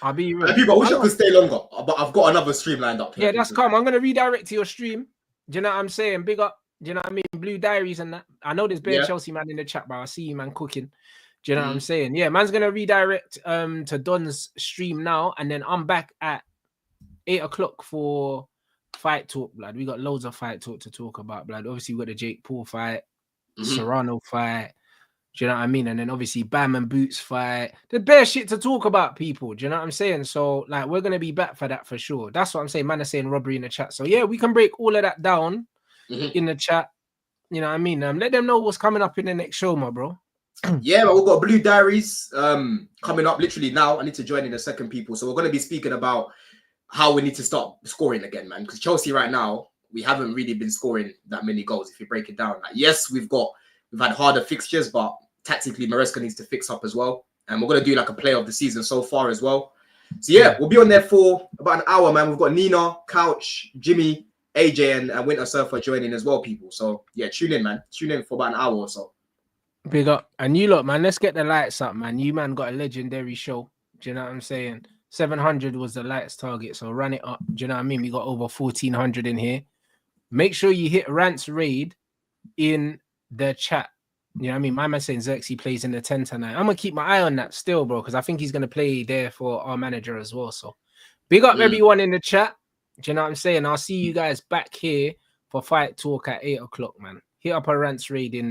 B: I'll be real.
C: People, I wish I could stay longer, but I've got another stream lined up.
B: Yeah, that's calm. I'm gonna redirect to your stream. Do you know what I'm saying? Big up. Do you know what I mean? Blue Diaries and that. I know there's bare Chelsea man in the chat, but I see you man cooking. Do you know what I'm saying? Yeah, man's gonna redirect to Don's stream now, and then I'm back at 8 o'clock for fight talk, blood. We got loads of fight talk to talk about, blood. Obviously, we got the Jake Paul fight, Serrano fight. Do you know what I mean? And then obviously Bam and Boots fight. There's bare shit to talk about, people. Do you know what I'm saying? So, like, we're gonna be back for that for sure. That's what I'm saying. Man is saying robbery in the chat. So yeah, we can break all of that down in the chat. You know what I mean? Let them know what's coming up in the next show, my bro.
C: Yeah, but we've got Blue Diaries coming up literally now. I need to join in a second, people. So we're gonna be speaking about how we need to start scoring again, man. Because Chelsea right now, we haven't really been scoring that many goals. If you break it down, like, yes, we've had harder fixtures, but tactically, Maresca needs to fix up as well. And we're gonna do like a play of the season so far as well. So yeah, we'll be on there for about an hour, man. We've got Nina, Couch, Jimmy, AJ, and Winter Surfer joining as well, people. So yeah, tune in, man. Tune in for about an hour or so.
B: Big up. And you lot, man, let's get the lights up, man. You man got a legendary show. Do you know what I'm saying? 700 was the lights target, so run it up. Do you know what I mean? We got over 1,400 in here. Make sure you hit Rants Raid in the chat. You know what I mean? My man saying Xerxes plays in the 10 tonight. I'm going to keep my eye on that still, bro, because I think he's going to play there for our manager as well. So big up everyone in the chat. Do you know what I'm saying? I'll see you guys back here for fight talk at 8 o'clock, man. Hit up a Rants Raid in